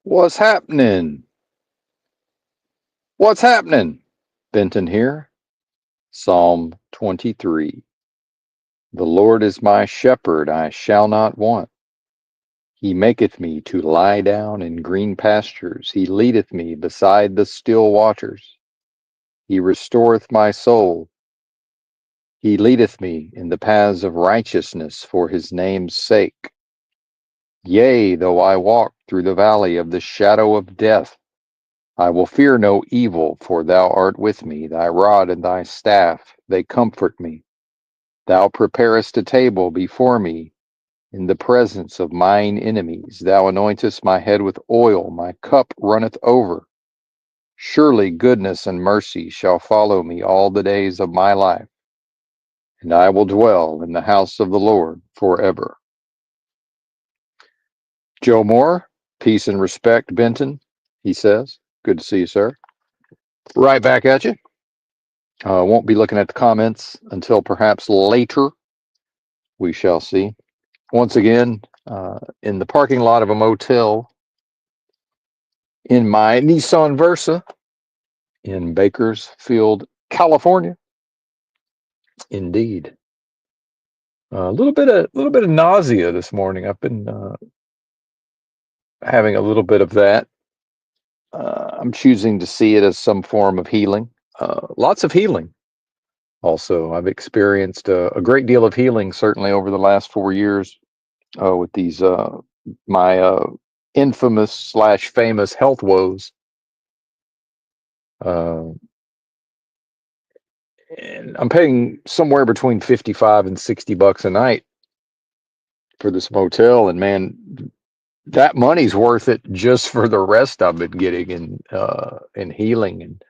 What's happening? What's happening? Benton here. Psalm 23. The Lord is my shepherd, I shall not want. He maketh me to lie down in green pastures. He leadeth me beside the still waters. He restoreth my soul. He leadeth me in the paths of righteousness for his name's sake. Yea, though I walk through the valley of the shadow of death, I will fear no evil, for thou art with me. Thy rod and thy staff, they comfort me. Thou preparest a table before me in the presence of mine enemies. Thou anointest my head with oil, my cup runneth over. Surely goodness and mercy shall follow me all the days of my life, and I will dwell in the house of the Lord forever. Joe Moore, peace and respect, Benton, he says. Good to see you, sir. Right back at you. Won't be looking at the comments until perhaps later. We shall see. Once again, in the parking lot of a motel in my Nissan Versa in Bakersfield, California. Indeed, a little bit of nausea this morning. I've been having a little bit of that. I'm choosing to see it as some form of healing. Lots of healing. Also, I've experienced a great deal of healing, certainly over the last 4 years, with these my infamous slash famous health woes. Uh, and I'm paying somewhere between 55 and $60 a night for this motel, and man, that money's worth it just for the rest I've been getting in healing. And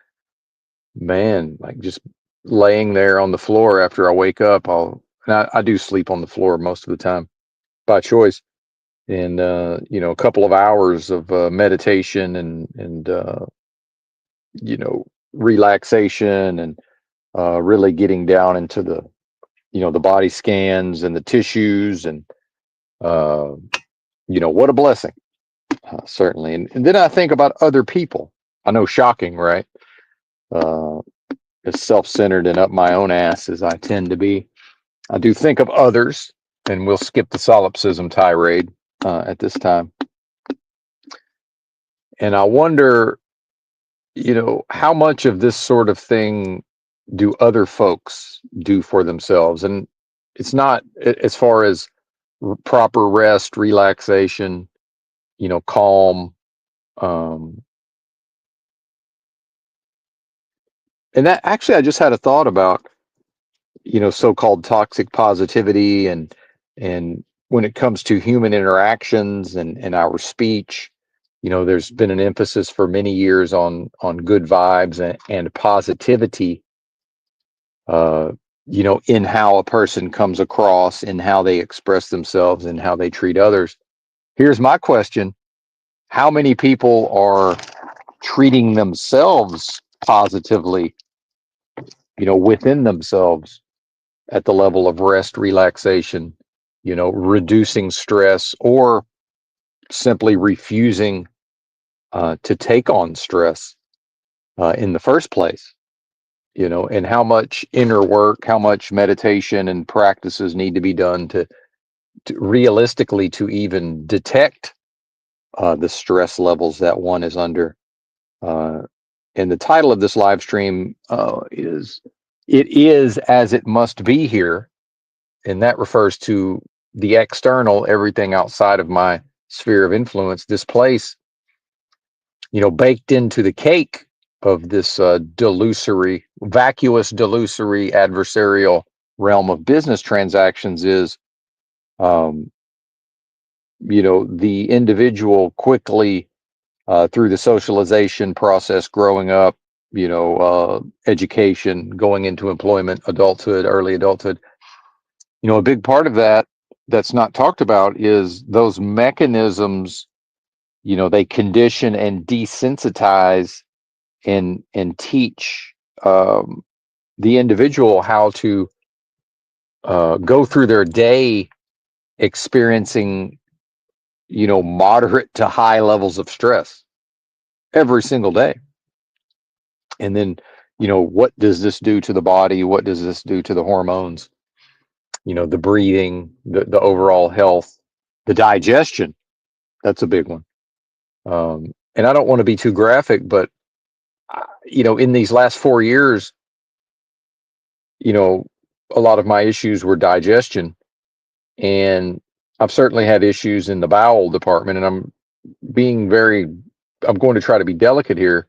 man, like just laying there on the floor after I wake up, I do sleep on the floor most of the time by choice. And a couple of hours of meditation and relaxation and really getting down into the body scans and the tissues and uh, what a blessing, certainly. And then I think about other people. I know, shocking, right? Uh, as self-centered and up my own ass as I tend to be, I do think of others, and we'll skip the solipsism tirade at this time. And I wonder, how much of this sort of thing do other folks do for themselves? And it's not as far as proper rest, relaxation, calm. Um, and that actually, I just had a thought about, so-called toxic positivity and when it comes to human interactions and our speech, there's been an emphasis for many years on good vibes and positivity, uh, in how a person comes across, in how they express themselves, and how they treat others. Here's my question. How many people are treating themselves positively, within themselves at the level of rest, relaxation, reducing stress, or simply refusing to take on stress in the first place? And how much inner work, how much meditation and practices need to be done to realistically to even detect the stress levels that one is under. Uh, and the title of this live stream is "It Is As It Must Be Here," and that refers to the external, everything outside of my sphere of influence. This place, baked into the cake of this vacuous, delusory, adversarial realm of business transactions is, um, the individual quickly, through the socialization process, growing up, education, going into employment, adulthood, early adulthood. A big part of that that's not talked about is those mechanisms. They condition and desensitize and teach the individual how to go through their day experiencing moderate to high levels of stress every single day. And then, what does this do to the body? What does this do to the hormones? The breathing, the overall health, the digestion. That's a big one. And I don't want to be too graphic, but in these last 4 years, a lot of my issues were digestion, and I've certainly had issues in the bowel department, and I'm going to try to be delicate here.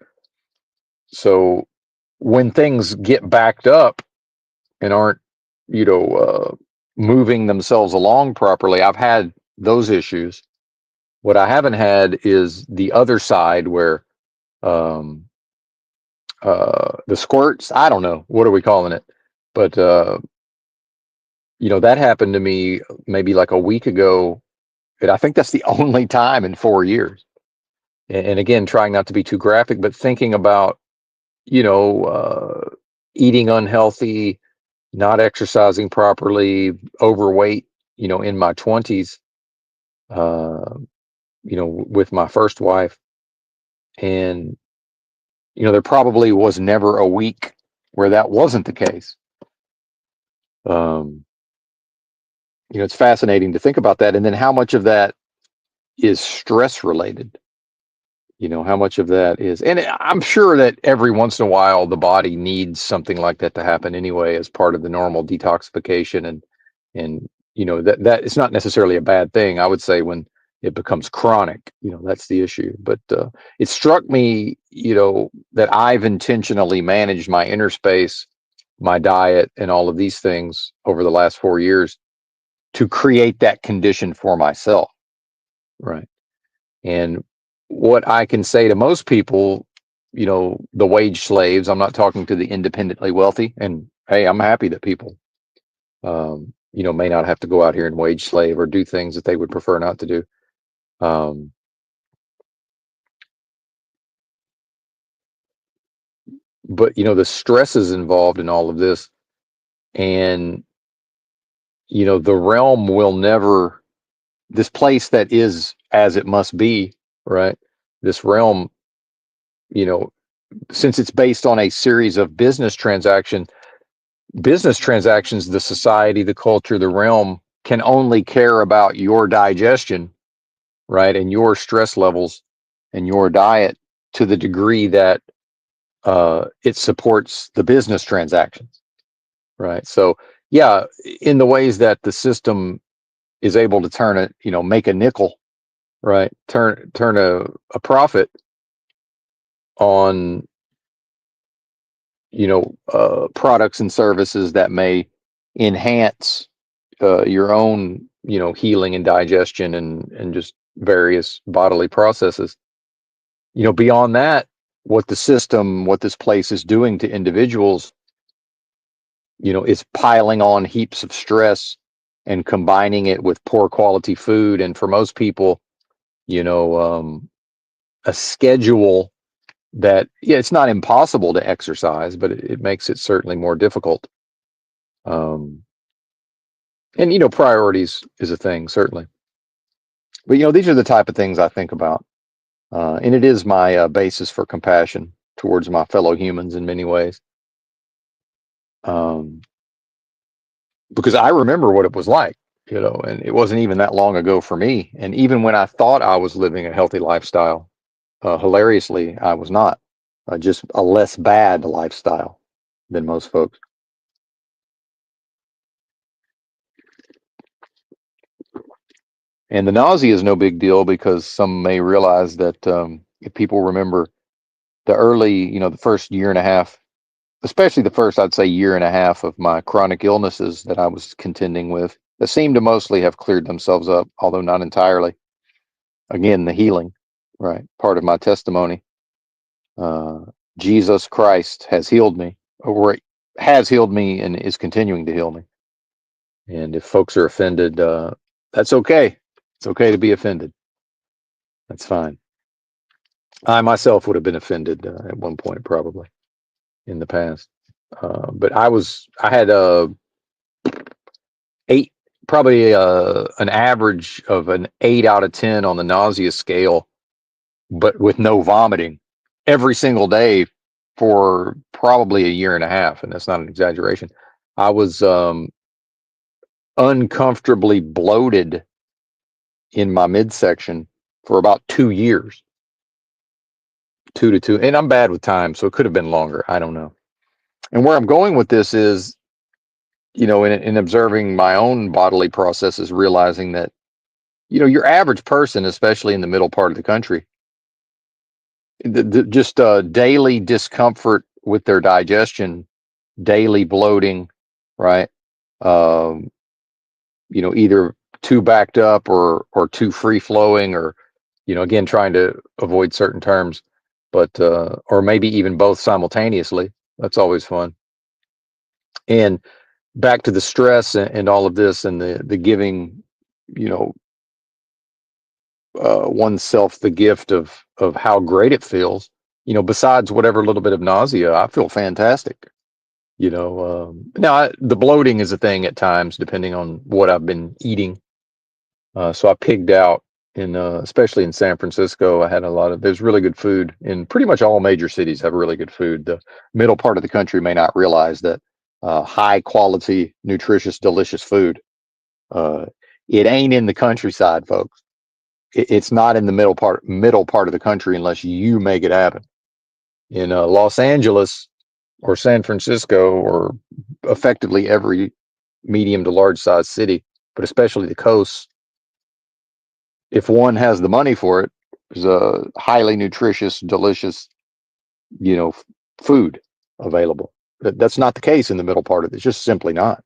So when things get backed up and aren't, moving themselves along properly, I've had those issues. What I haven't had is the other side where um, the squirts. I don't know, what are we calling it, but that happened to me maybe like a week ago, and I think that's the only time in 4 years. And again, trying not to be too graphic, but thinking about eating unhealthy, not exercising properly, overweight, in my 20s, uh, with my first wife. And, there probably was never a week where that wasn't the case. Um, it's fascinating to think about that. And then how much of that is stress related? How much of that is, and I'm sure that every once in a while the body needs something like that to happen anyway, as part of the normal detoxification. And that it's not necessarily a bad thing. I would say when it becomes chronic, that's the issue. But it struck me, that I've intentionally managed my inner space, my diet, and all of these things over the last 4 years to create that condition for myself. Right. And what I can say to most people, the wage slaves, I'm not talking to the independently wealthy. And hey, I'm happy that people, may not have to go out here and wage slave or do things that they would prefer not to do. Um, but, the stresses involved in all of this, and, the realm will never, this place that is as it must be, right? This realm, you know, since it's based on a series of business transactions, the society, the culture, the realm can only care about your digestion, right, and your stress levels and your diet to the degree that it supports the business transactions, right? So, yeah, in the ways that the system is able to turn it, make a nickel, right, turn a profit on products and services that may enhance your own healing and digestion and just various bodily processes. Beyond that, what this place is doing to individuals, is piling on heaps of stress and combining it with poor quality food. And for most people, a schedule that, yeah, it's not impossible to exercise, but it makes it certainly more difficult. um, and priorities is a thing, certainly. But these are the type of things I think about, and it is my basis for compassion towards my fellow humans in many ways, um, because I remember what it was like, and it wasn't even that long ago for me. And even when I thought I was living a healthy lifestyle, hilariously, I was not. Just a less bad lifestyle than most folks. And the nausea is no big deal because some may realize that, if people remember the early, the first year and a half, especially the first, I'd say, year and a half of my chronic illnesses that I was contending with, that seem to mostly have cleared themselves up, although not entirely. Again, the healing, right? Part of my testimony. Uh, Jesus Christ has healed me, or has healed me and is continuing to heal me. And if folks are offended, that's okay. It's okay to be offended. That's fine. I myself would have been offended at one point, probably in the past. But I had eight probably an average of an 8 out of 10 on the nausea scale, but with no vomiting every single day for probably a year and a half. And that's not an exaggeration. I was uncomfortably bloated in my midsection for about 2 years, 2 to 2. And I'm bad with time, so it could have been longer. I don't know. And where I'm going with this is, in observing my own bodily processes, realizing that, your average person, especially in the middle part of the country, just daily discomfort with their digestion, daily bloating, right? Um, either too backed up or too free flowing, or, again, trying to avoid certain terms, but or maybe even both simultaneously. That's always fun. And back to the stress and all of this, and the giving, you know, oneself the gift of how great it feels. Besides whatever little bit of nausea, I feel fantastic. Now the bloating is a thing at times, depending on what I've been eating. So I pigged out especially in San Francisco. I had there's really good food in pretty much all major cities have really good food. The middle part of the country may not realize that high quality, nutritious, delicious food. Uh, it ain't in the countryside, folks. It's not in the middle part of the country unless you make it happen. In Los Angeles or San Francisco, or effectively every medium to large size city, but especially the coasts, if one has the money for it, there's a highly nutritious, delicious, you know, food available. That's not the case in the middle part of it. It's just simply not.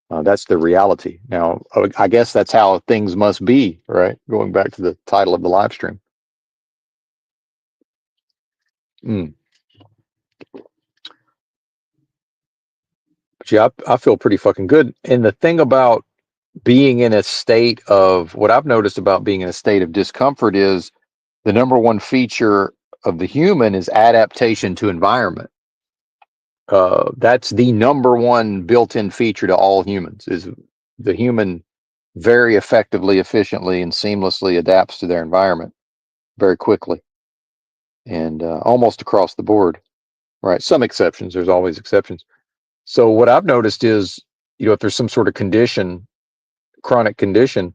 That's the reality. Now, I guess that's how things must be, right? Going back to the title of the live stream. Mm. But yeah, I feel pretty fucking good. And the thing about being in a state of what I've noticed about being in a state of discomfort is the number one feature of the human is adaptation to environment. That's the number one built-in feature to all humans, is the human very effectively, efficiently, and seamlessly adapts to their environment very quickly, and almost across the board. Right? Some exceptions. There's always exceptions. So what I've noticed is, if there's some sort of condition, chronic condition,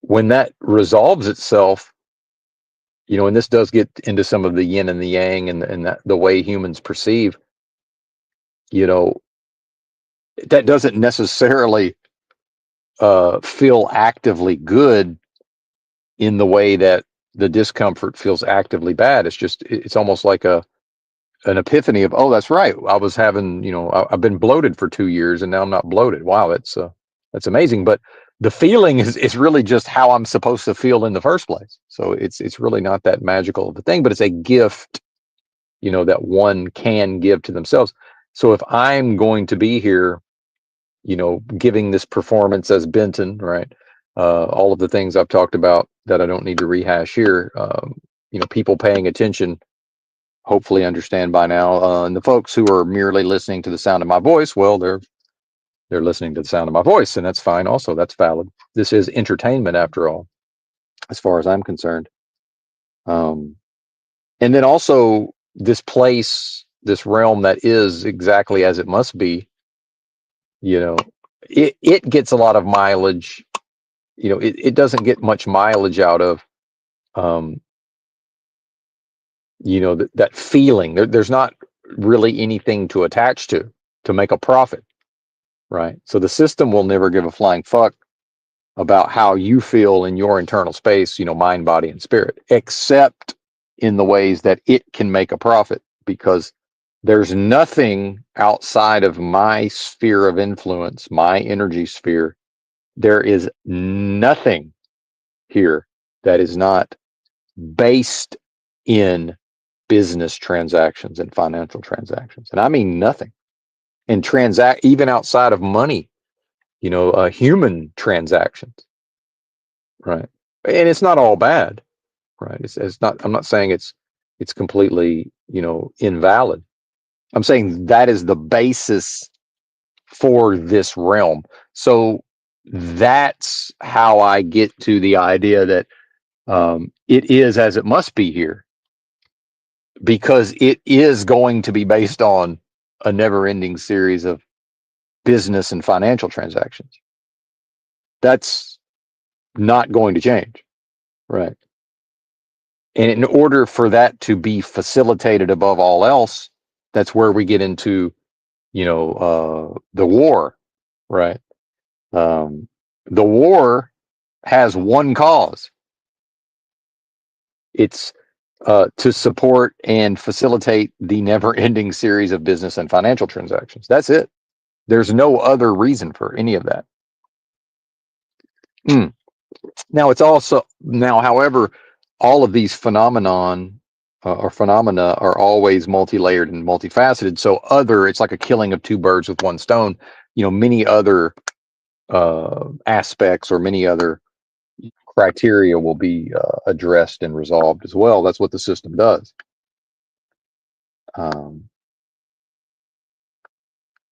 when that resolves itself, and this does get into some of the yin and the yang, and the way humans perceive, you know, that doesn't necessarily feel actively good in the way that the discomfort feels actively bad. It's almost like an epiphany of, oh, that's right. I was having, I've been bloated for 2 years and now I'm not bloated. Wow, that's amazing. But the feeling is really just how I'm supposed to feel in the first place. So it's really not that magical of a thing, but it's a gift, that one can give to themselves. So if I'm going to be here, giving this performance as Benton, right? All of the things I've talked about that I don't need to rehash here. People paying attention hopefully understand by now. And the folks who are merely listening to the sound of my voice, well, they're listening to the sound of my voice, and that's fine. Also, that's valid. This is entertainment, after all, as far as I'm concerned. And then also this place, this realm that is exactly as it must be. It gets a lot of mileage. It doesn't get much mileage out of. Um, that feeling. There's not really anything to attach to make a profit, right? So the system will never give a flying fuck about how you feel in your internal space, mind, body, and spirit, except in the ways that it can make a profit, because there's nothing outside of my sphere of influence, my energy sphere. There is nothing here that is not based in business transactions and financial transactions. And I mean nothing. And transact even outside of money, human transactions, right? And it's not all bad, right? It's not. I'm not saying it's completely, invalid. I'm saying that is the basis for this realm. So that's how I get to the idea that it is as it must be here, because it is going to be based on a never-ending series of business and financial transactions. That's not going to change, right? And in order for that to be facilitated above all else, that's where we get into, the war, right? The war has one cause. It's to support and facilitate the never-ending series of business and financial transactions. That's it. There's no other reason for any of that. Now, however, all of these phenomena are always multi-layered and multifaceted. So it's like a killing of two birds with one stone. Many other aspects or many other criteria will be addressed and resolved as well. That's what the system does.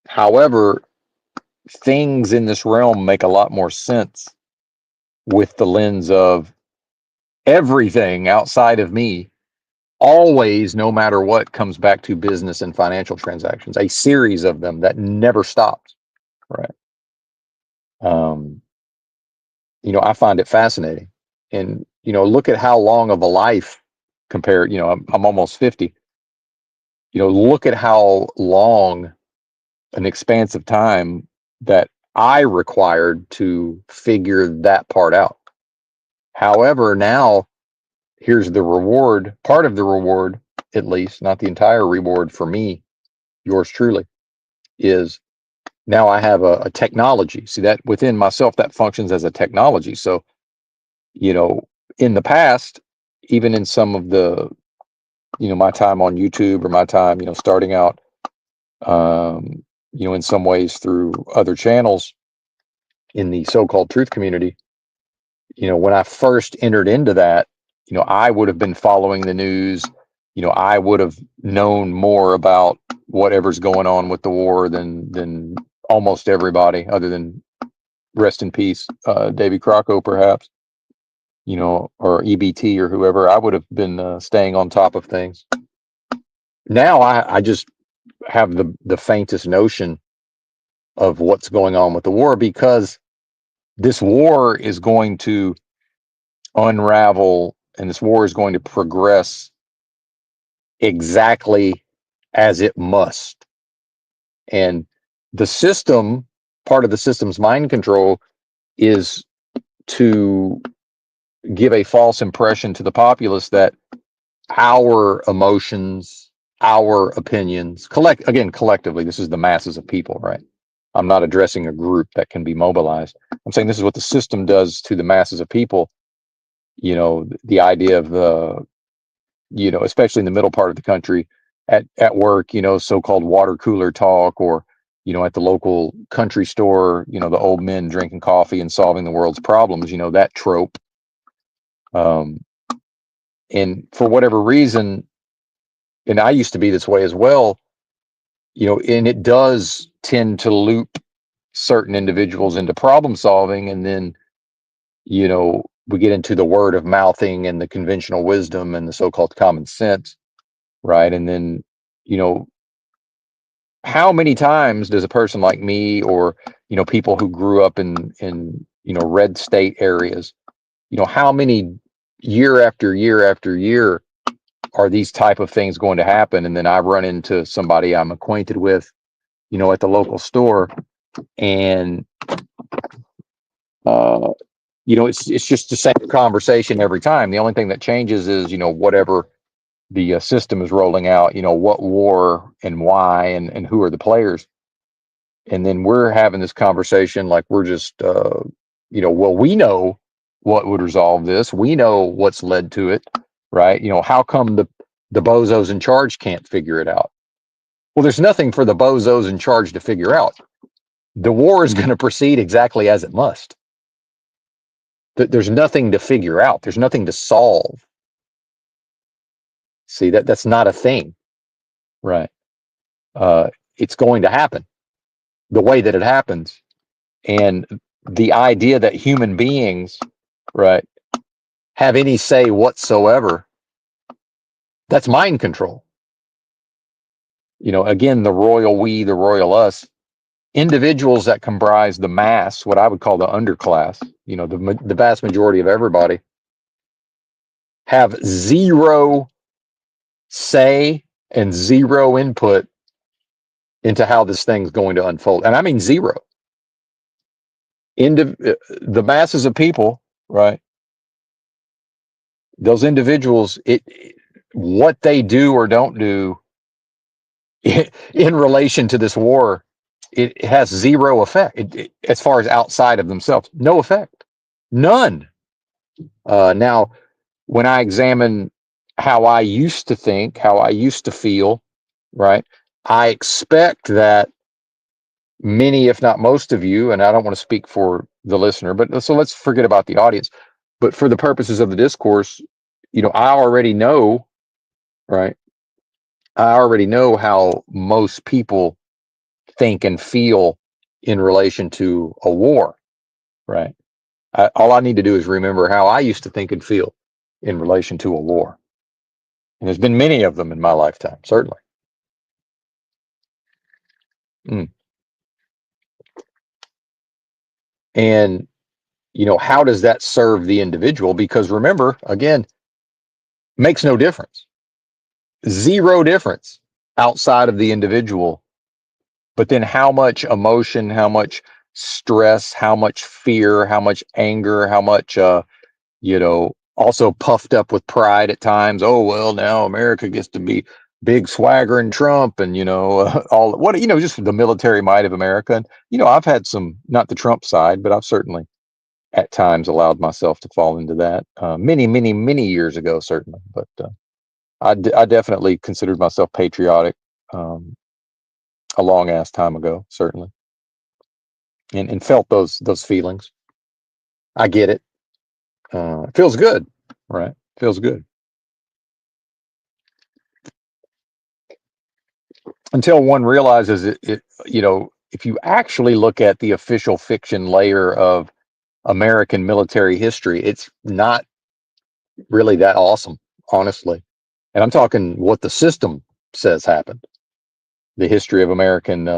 However, things in this realm make a lot more sense with the lens of everything outside of me always, no matter what, comes back to business and financial transactions, a series of them that never stops. Right. I find it fascinating. And, look at how long of a life compared, I'm almost 50. Look at how long an expansive time that I required to figure that part out. However, now here's the reward, part of the reward, at least, not the entire reward for me, yours truly, is now I have a technology. See, that within myself, that functions as a technology. So, in the past, even in some of the, my time on YouTube or my time, starting out, in some ways through other channels in the so-called truth community, when I first entered into that, I would have been following the news. I would have known more about whatever's going on with the war than almost everybody, other than, rest in peace, Davy Crocco, perhaps, or EBT or whoever. I would have been staying on top of things. Now I just have the faintest notion of what's going on with the war, because this war is going to unravel and this war is going to progress exactly as it must. And the system, part of the system's mind control, is to give a false impression to the populace that our emotions, our opinions, collectively, this is the masses of people, right? I'm not addressing a group that can be mobilized. I'm saying this is what the system does to the masses of people. The idea of especially in the middle part of the country, at work, so-called water cooler talk, or, at the local country store, the old men drinking coffee and solving the world's problems, that trope. And for whatever reason, and I used to be this way as well, and it does tend to loop certain individuals into problem solving. And then, we get into the word of mouthing and the conventional wisdom and the so-called common sense, right? And then, how many times does a person like me, or, people who grew up in red state areas, how many year after year after year are these type of things going to happen? And then I run into somebody I'm acquainted with, at the local store, and it's just the same conversation every time. The only thing that changes is, whatever the system is rolling out, what war and why, and who are the players. And then we're having this conversation like we're just, well, we know what would resolve this. We know what's led to it, right? How come the bozos in charge can't figure it out? Well, there's nothing for the bozos in charge to figure out. The war is going to proceed exactly as it must. There's nothing to figure out. There's nothing to solve. See, that's not a thing, right? It's going to happen the way that it happens. And the idea that human beings, right, have any say whatsoever, that's mind control. Again, the royal we, the royal us, individuals that comprise the mass, what I would call the underclass, the vast majority of everybody, have zero say and zero input into how this thing's going to unfold. And I mean zero. The masses of people, right? Those individuals, what they do or don't do in relation to this war, it has zero effect. As far as outside of themselves, no effect, none. Now, when I examine how I used to think, how I used to feel, right, I expect that many, if not most of you, and I don't want to speak for the listener, but so let's forget about the audience. But for the purposes of the discourse, I already know, right? I already know how most people think and feel in relation to a war, right? All I need to do is remember how I used to think and feel in relation to a war. And there's been many of them in my lifetime, certainly. Mm. And, how does that serve the individual? Because remember, again, makes no difference. Zero difference outside of the individual. But then how much emotion, how much stress, how much fear, how much anger, how much, also puffed up with pride at times. Oh, well, now America gets to be big swaggering Trump and, all what, just the military might of America. And, I've had some, not the Trump side, but I've certainly at times allowed myself to fall into that many, many, many years ago, certainly. But I definitely considered myself patriotic a long ass time ago, certainly, and felt those feelings. I get it. It feels good, right? Feels good until one realizes it. If you actually look at the official fiction layer of American military history, it's not really that awesome, honestly. And I'm talking what the system says happened. The history of American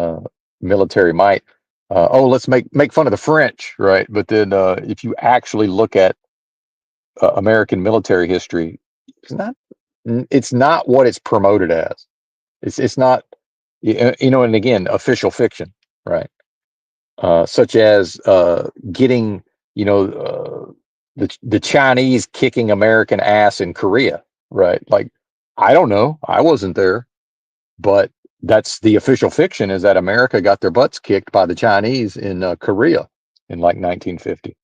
military might. Oh, let's make fun of the French, right? But then if you actually look at American military history, it's not it's not what it's promoted as. It's not and again, official fiction, right? Such as getting the Chinese kicking American ass in Korea, right? Like I don't know, I wasn't there, but that's the official fiction is that America got their butts kicked by the Chinese in Korea in like 1950.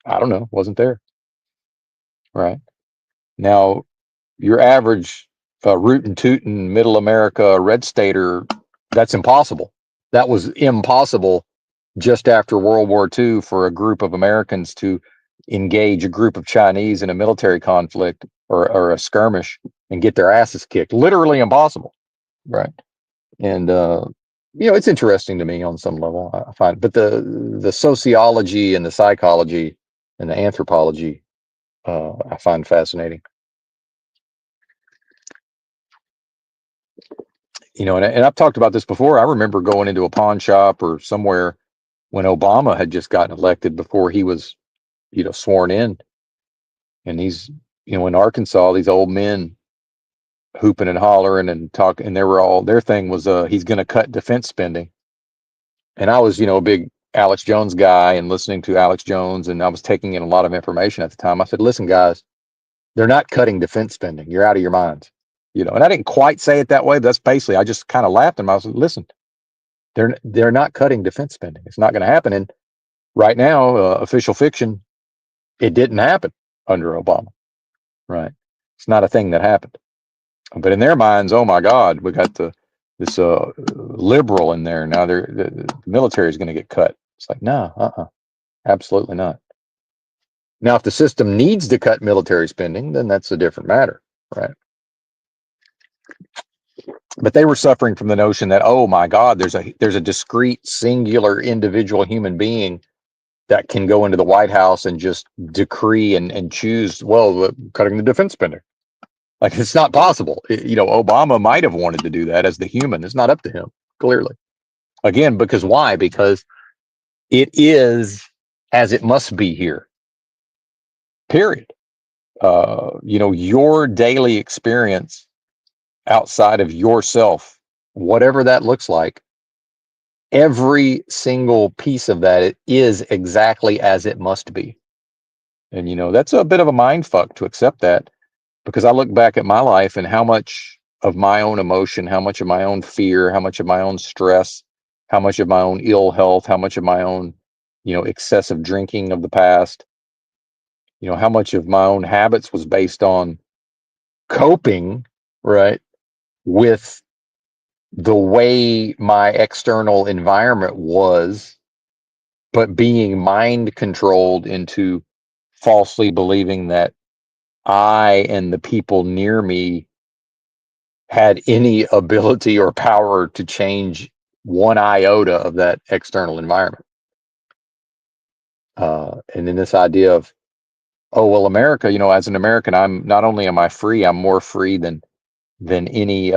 I don't know, wasn't there, right? Now your average rootin' tootin' middle America red stater, that's impossible. That was impossible just after World War II for a group of Americans to engage a group of Chinese in a military conflict or a skirmish and get their asses kicked. Literally impossible, right? And it's interesting to me on some level. I find, but the sociology and the psychology and the anthropology, I find fascinating. And I've talked about this before. I remember going into a pawn shop or somewhere when Obama had just gotten elected before he was, sworn in. And he's, in Arkansas, these old men hooping and hollering and talking, and their thing was, he's going to cut defense spending. And I was, a big Alex Jones guy and listening to Alex Jones, and I was taking in a lot of information at the time. I said, listen, guys, they're not cutting defense spending. You're out of your minds. And I didn't quite say it that way, but that's basically, I just kind of laughed and I was like, listen, they're not cutting defense spending. It's not going to happen. And right now, official fiction, it didn't happen under Obama. Right? It's not a thing that happened. But in their minds, oh my God, we got this liberal in there now. The military is going to get cut. It's like no, absolutely not. Now, if the system needs to cut military spending, then that's a different matter, right? But they were suffering from the notion that, oh my God, there's a discrete, singular, individual human being that can go into the White House and just decree and choose, well, cutting the defense spending. Like, it's not possible. Obama might have wanted to do that as the human. It's not up to him, clearly. Again, because why? Because it is as it must be here. Period. Your daily experience outside of yourself, whatever that looks like, every single piece of that, it is exactly as it must be. And that's a bit of a mind fuck to accept that, because I look back at my life and how much of my own emotion, how much of my own fear, how much of my own stress, how much of my own ill health, how much of my own excessive drinking of the past, how much of my own habits was based on coping, right, with the way my external environment was, but being mind controlled into falsely believing that I and the people near me had any ability or power to change one iota of that external environment. And then this idea of, oh, well, America, as an American, I'm not only am I free, I'm more free than any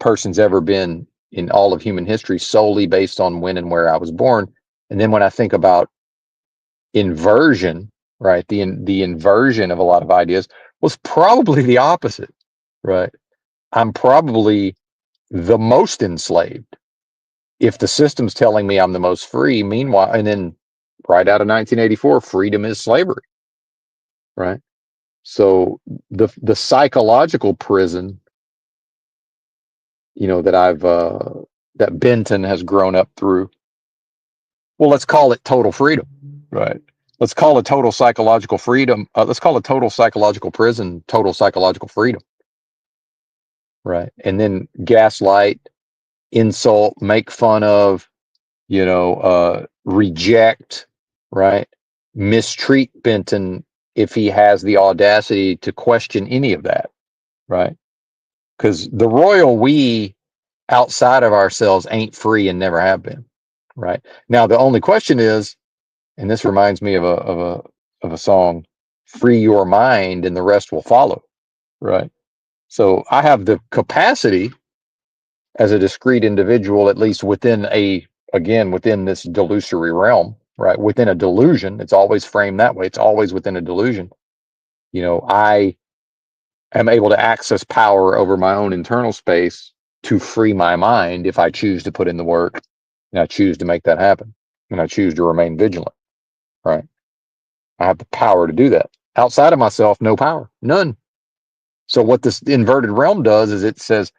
person's ever been in all of human history, solely based on when and where I was born. And then when I think about inversion, right, the inversion of a lot of ideas was probably the opposite, right? I'm probably the most enslaved if the system's telling me I'm the most free. Meanwhile, and then right out of 1984, freedom is slavery, right? So the psychological prison, that Benton has grown up through. Well, let's call it total freedom, right? Let's call it total psychological freedom. Let's call it total psychological prison, total psychological freedom, right? And then gaslight, insult, make fun of, reject, right? Mistreat Benton if he has the audacity to question any of that, right? Because the royal we outside of ourselves ain't free and never have been, right? Now the only question is, and this reminds me of a song, "Free your mind and the rest will follow," right? So I have the capacity as a discrete individual, at least within this delusory realm, right? Within a delusion, it's always framed that way. It's always within a delusion. I am able to access power over my own internal space to free my mind if I choose to put in the work and I choose to make that happen and I choose to remain vigilant, right? I have the power to do that. Outside of myself, no power, none. So what this inverted realm does is it says,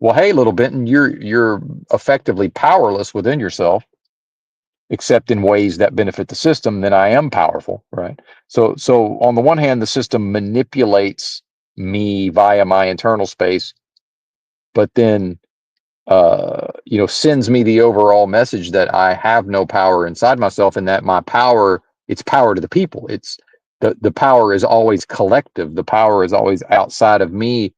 well, hey, little Benton, you're effectively powerless within yourself, except in ways that benefit the system. Then I am powerful, right? So on the one hand, the system manipulates me via my internal space, but then sends me the overall message that I have no power inside myself, and that my power, it's power to the people. It's the power is always collective. The power is always outside of me,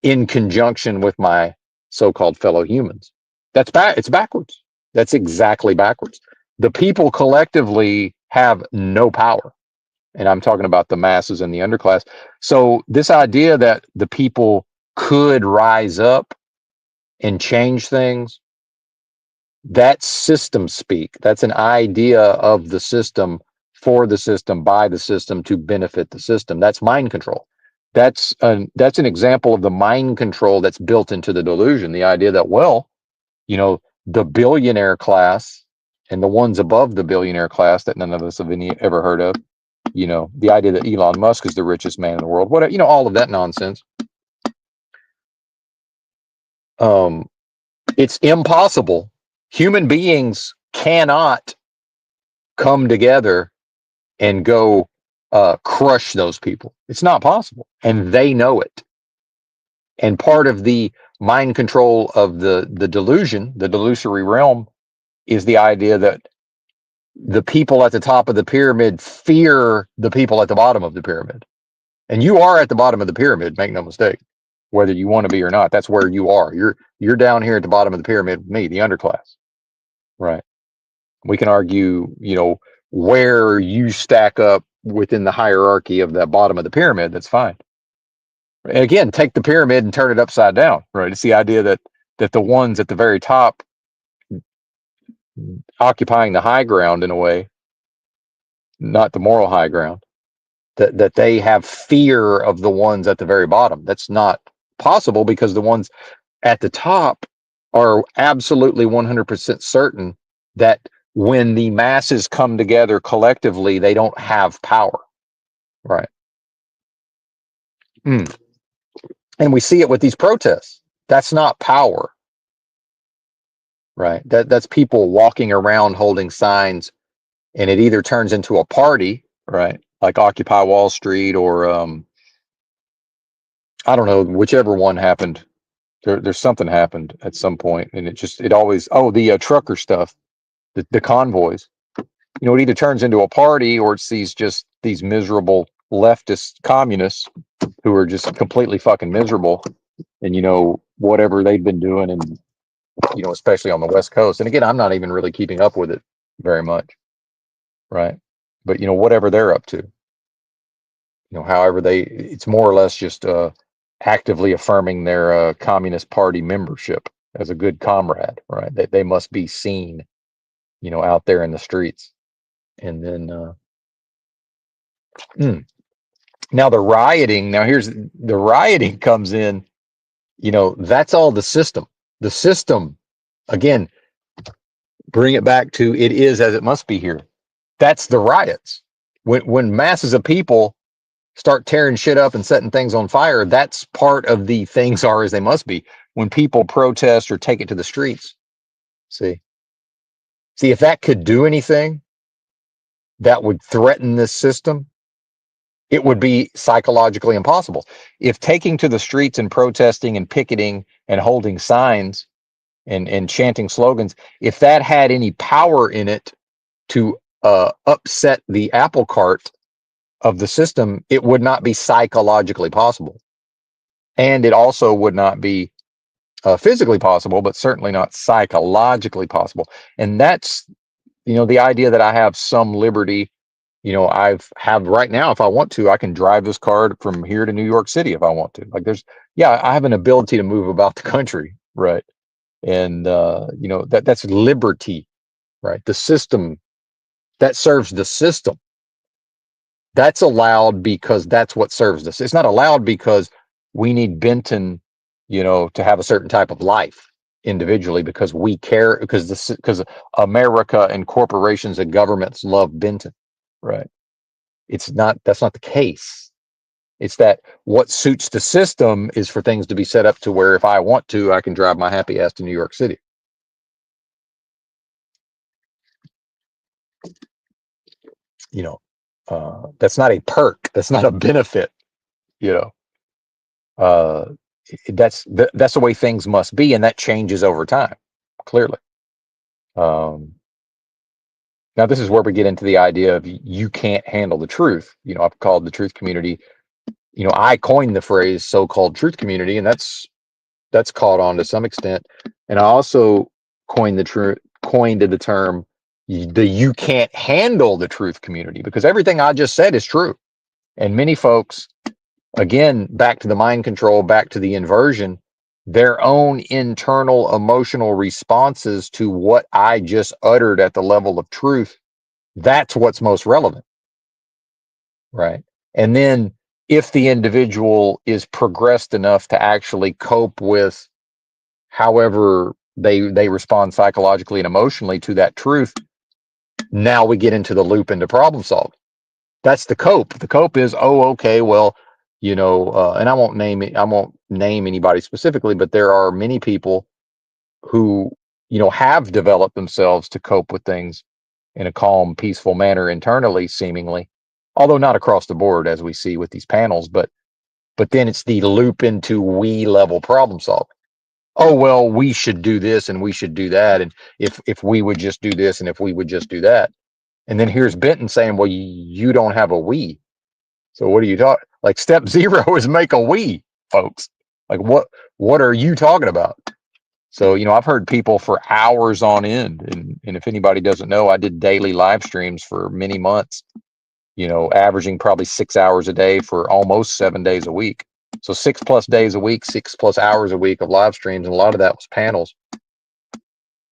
in conjunction with my so-called fellow humans. It's backwards. That's exactly backwards. The people collectively have no power. And I'm talking about the masses and the underclass. So this idea that the people could rise up and change things, that's system speak. That's an idea of the system, for the system, by the system, to benefit the system. That's mind control. That's an example of the mind control that's built into the delusion. The idea that, well, the billionaire class and the ones above the billionaire class that none of us have ever heard of, the idea that Elon Musk is the richest man in the world, whatever, all of that nonsense. It's impossible. Human beings cannot come together and go crush those people. It's not possible, and they know it. And part of the mind control of the delusion, the delusory realm, is the idea that the people at the top of the pyramid fear the people at the bottom of the pyramid. And you are at the bottom of the pyramid, make no mistake, whether you want to be or not. That's where you are. You're down here at the bottom of the pyramid with me, the underclass. Right. We can argue, where you stack up within the hierarchy of the bottom of the pyramid, that's fine. And again, take the pyramid and turn it upside down, right? It's the idea that the ones at the very top occupying the high ground in a way, not the moral high ground, that they have fear of the ones at the very bottom. That's not possible because the ones at the top are absolutely 100% certain that when the masses come together collectively, they don't have power. Right. Mm. And we see it with these protests. That's not power. Right. That's people walking around holding signs, and it either turns into a party, right? Like Occupy Wall Street, or I don't know, whichever one happened. There's something happened at some point, and it always, the trucker stuff, the convoys. It either turns into a party, or it's these miserable leftist communists who are just completely fucking miserable, and whatever they've been doing, and especially on the West Coast. And again, I'm not even really keeping up with it very much, right? But whatever they're up to, however it's more or less just actively affirming their Communist Party membership as a good comrade, right? That they must be seen, out there in the streets. And then now the rioting. Now here's the rioting comes in. That's all the system. The system, again, bring it back to it is as it must be here. That's the riots. When masses of people start tearing shit up and setting things on fire, that's part of the things are as they must be. When people protest or take it to the streets, see, if that could do anything that would threaten this system, it would be psychologically impossible. If taking to the streets and protesting and picketing and holding signs and chanting slogans, if that had any power in it to upset the apple cart of the system, it would not be psychologically possible. And it also would not be physically possible, but certainly not psychologically possible. And that's, the idea that I have some liberty. Have right now, if I want to, I can drive this car from here to New York City if I want to. Like I have an ability to move about the country, right? And that's liberty, right? The system that serves the system. That's allowed because that's what serves us. It's not allowed because we need Benton, to have a certain type of life individually because we care, because America and corporations and governments love Benton, right? That's not the case. It's that what suits the system is for things to be set up to where if I want to, I can drive my happy ass to New York City. That's not a perk. That's not a benefit. Uh, that's the way things must be, and that changes over time, clearly. Now this is where we get into the idea of you can't handle the truth. I've called the truth community. I coined the phrase so-called truth community, and that's caught on to some extent. And I also coined the term the you can't handle the truth community, because everything I just said is true. And many folks, again, back to the mind control, back to the inversion, their own internal emotional responses to what I just uttered at the level of truth, that's what's most relevant, right? And then if the individual is progressed enough to actually cope with however they respond psychologically and emotionally to that truth, now we get into the loop into problem solving. That's the cope. The cope is, okay, well, and I won't name anybody specifically, but there are many people who, have developed themselves to cope with things in a calm, peaceful manner internally, seemingly, although not across the board, as we see with these panels, but then it's the loop into we level problem solving. Oh, well, we should do this and we should do that. And if we would just do this and if we would just do that. And then here's Benton saying, well, you don't have a we. So what are you talking? Like step 0 is make a we, folks. Like what are you talking about? So, I've heard people for hours on end. And if anybody doesn't know, I did daily live streams for many months, averaging probably 6 hours a day for almost 7 days a week. So 6+ days a week, 6+ hours a week of live streams. And a lot of that was panels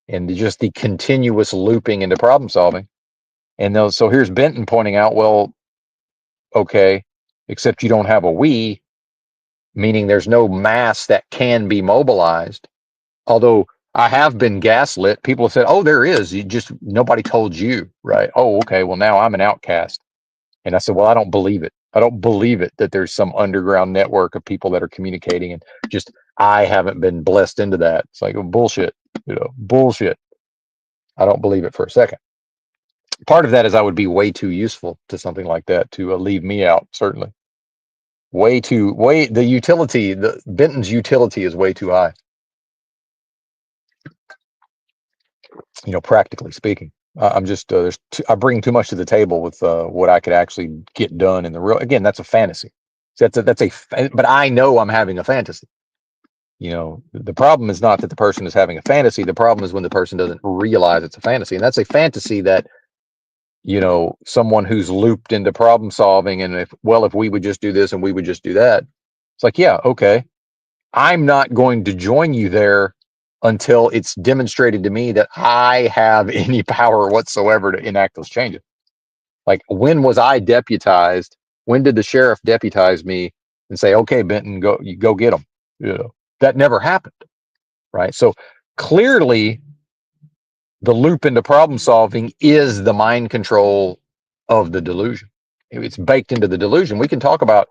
and just the continuous looping into problem solving. And those, so here's Benton pointing out, well, okay, except you don't have a we, meaning there's no mass that can be mobilized. Although I have been gaslit. People have said, oh, there is. You just, nobody told you, right? Oh, okay. Well, now I'm an outcast. And I said, well, I don't believe it. I don't believe it that there's some underground network of people that are communicating, and just, I haven't been blessed into that. It's like, bullshit, bullshit. I don't believe it for a second. Part of that is I would be way too useful to something like that to leave me out, certainly. The utility, the Benton's utility is way too high, practically speaking. I'm just, I bring too much to the table with what I could actually get done in the real. Again, that's a fantasy. But I know I'm having a fantasy. The problem is not that the person is having a fantasy. The problem is when the person doesn't realize it's a fantasy, and that's a fantasy that, someone who's looped into problem solving, and if we would just do this and we would just do that, it's like, yeah, okay, I'm not going to join you there until it's demonstrated to me that I have any power whatsoever to enact those changes. Like, when was I deputized? When did the sheriff deputize me and say, okay, Benton, go get them? That never happened, right? So clearly the loop into problem solving is the mind control of the delusion. It's baked into the delusion. We can talk about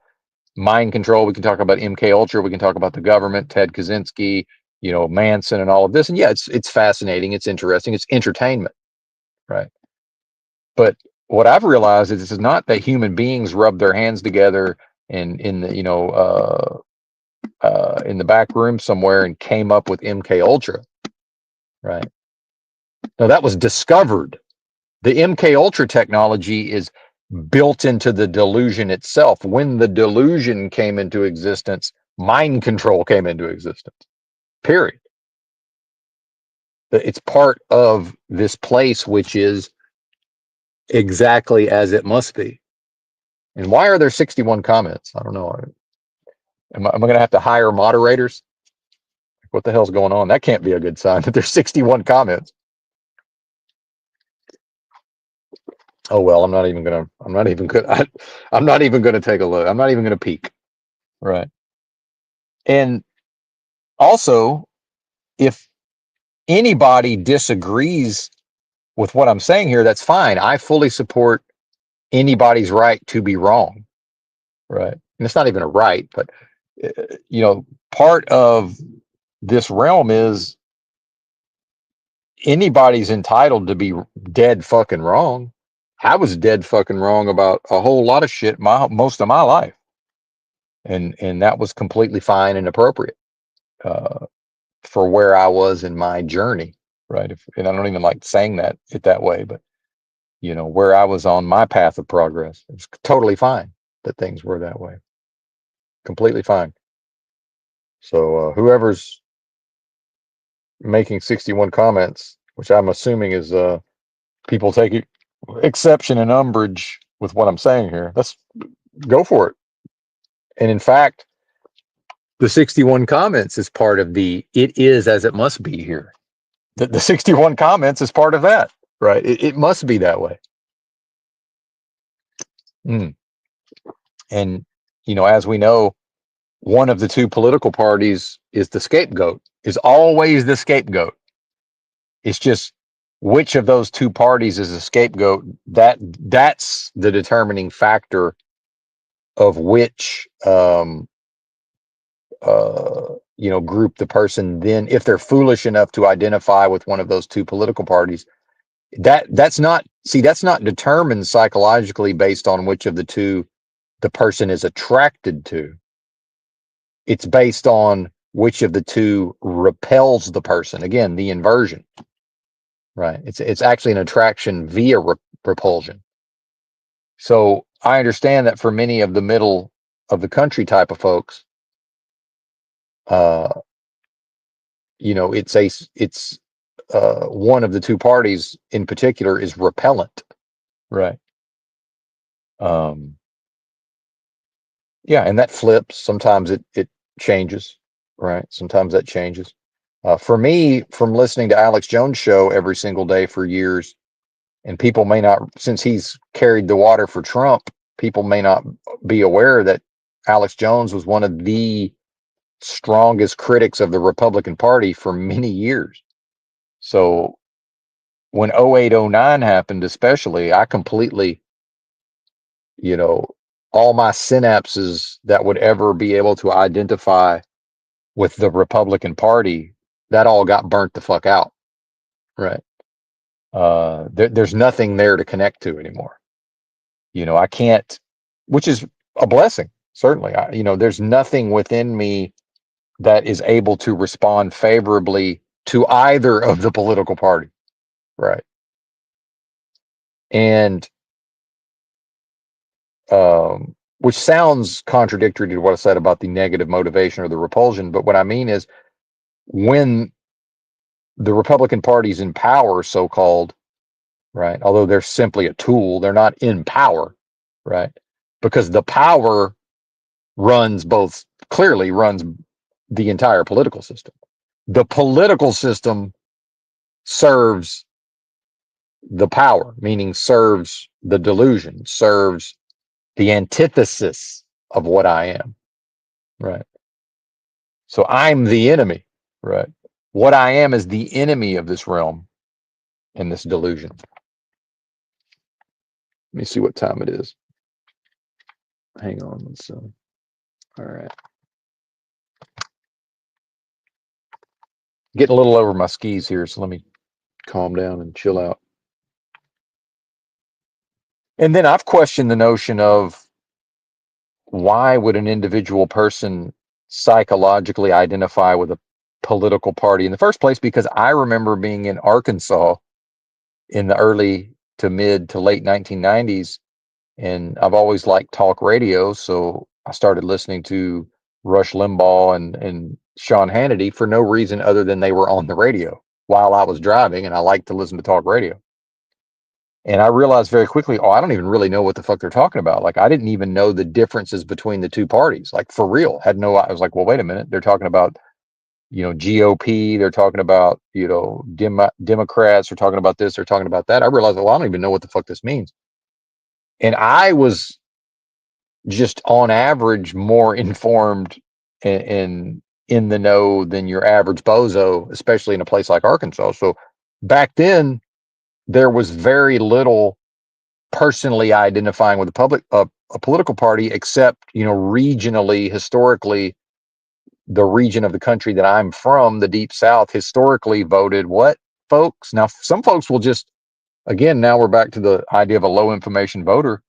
mind control. We can talk about MK Ultra. We can talk about the government, Ted Kaczynski, Manson, and all of this. And yeah, it's fascinating. It's interesting. It's entertainment, right? But what I've realized is this is not that human beings rub their hands together and in the in the back room somewhere and came up with MK Ultra, right? No, that was discovered. The MK Ultra technology is built into the delusion itself. When the delusion came into existence, mind control came into existence. Period. It's part of this place, which is exactly as it must be. And why are there 61 comments? I don't know. Am I going to have to hire moderators? What the hell's going on? That can't be a good sign that there's 61 comments. Oh well, I'm not even gonna take a look. I'm not even gonna peek. Right. And also, if anybody disagrees with what I'm saying here, that's fine. I fully support anybody's right to be wrong. Right. And it's not even a right, but part of this realm is anybody's entitled to be dead fucking wrong. I was dead fucking wrong about a whole lot of shit most of my life, and that was completely fine and appropriate for where I was in my journey, right? And I don't even like saying it that way, but where I was on my path of progress, it's totally fine that things were that way, completely fine. So whoever's making 61 comments, which I'm assuming is people take exception and umbrage with what I'm saying here, let's go for it. And in fact, the 61 comments is part of it is as it must be here. The 61 comments is part of that, right? It must be that way. And, as we know, one of the two political parties is the scapegoat, is always the scapegoat. It's just which of those two parties is a scapegoat. That's the determining factor of which group the person then, if they're foolish enough to identify with one of those two political parties, that's not determined psychologically based on which of the two the person is attracted to. It's based on which of the two repels the person. Again, the inversion, right? It's actually an attraction via repulsion. So I understand that for many of the middle of the country type of folks, it's one of the two parties in particular is repellent, right? Um, yeah, and that flips. Sometimes it changes, right? Sometimes that changes. For me, from listening to Alex Jones show every single day for years, and people may not, since he's carried the water for Trump, people may not be aware that Alex Jones was one of the strongest critics of the Republican Party for many years. So when 0809 happened, especially, I completely, you know, all my synapses that would ever be able to identify with the Republican Party, that all got burnt the fuck out. Right. There's nothing there to connect to anymore. I can't, which is a blessing, certainly. There's nothing within me that is able to respond favorably to either of the political party. Right. And which sounds contradictory to what I said about the negative motivation or the repulsion. But what I mean is when the Republican Party's in power, so called, right? Although they're simply a tool, they're not in power, right? Because the power clearly runs the entire political system. The political system serves the power, meaning serves the delusion, serves the antithesis of what I am, right? So I'm the enemy, right? What I am is the enemy of this realm and this delusion. Let me see what time it is. Hang on. Let's all right. Getting a little over my skis here, so let me calm down and chill out. And then I've questioned the notion of why would an individual person psychologically identify with a political party in the first place? Because I remember being in Arkansas in the early to mid to late 1990s, and I've always liked talk radio, so I started listening to Rush Limbaugh and Sean Hannity for no reason other than they were on the radio while I was driving, and I like to listen to talk radio. And I realized very quickly, I don't even really know what the fuck they're talking about. Like, I didn't even know the differences between the two parties. Like, for real, I was like, well, wait a minute. They're talking about, GOP. They're talking about, Democrats. They're talking about this. They're talking about that. I realized, I don't even know what the fuck this means. And I was just on average more informed and in the know than your average bozo, especially in a place like Arkansas. So back then, there was very little personally identifying with a political party, except regionally, historically, the region of the country that I'm from, the Deep South, historically voted what, folks? Now, some folks will just, again, now we're back to the idea of a low information voter.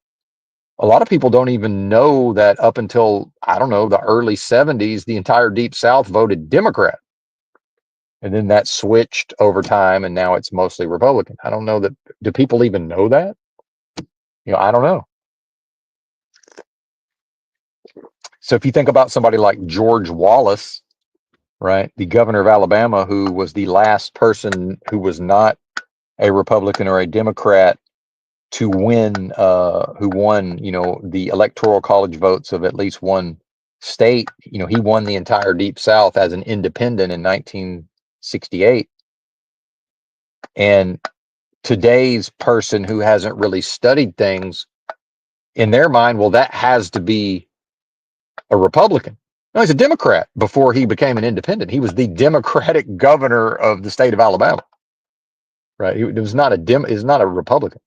A lot of people don't even know that up until, I don't know, the early 70s, the entire Deep South voted Democrat. And then that switched over time, and now it's mostly Republican. I don't know that. Do people even know that? I don't know. So if you think about somebody like George Wallace, right, the governor of Alabama, who was the last person who was not a Republican or a Democrat to win, who won, the electoral college votes of at least one state. He won the entire Deep South as an independent in 1968. And today's person who hasn't really studied things, in their mind, well, that has to be a Republican. No, he's a Democrat before he became an independent. He was the Democratic governor of the state of Alabama. Right? He was not a Republican.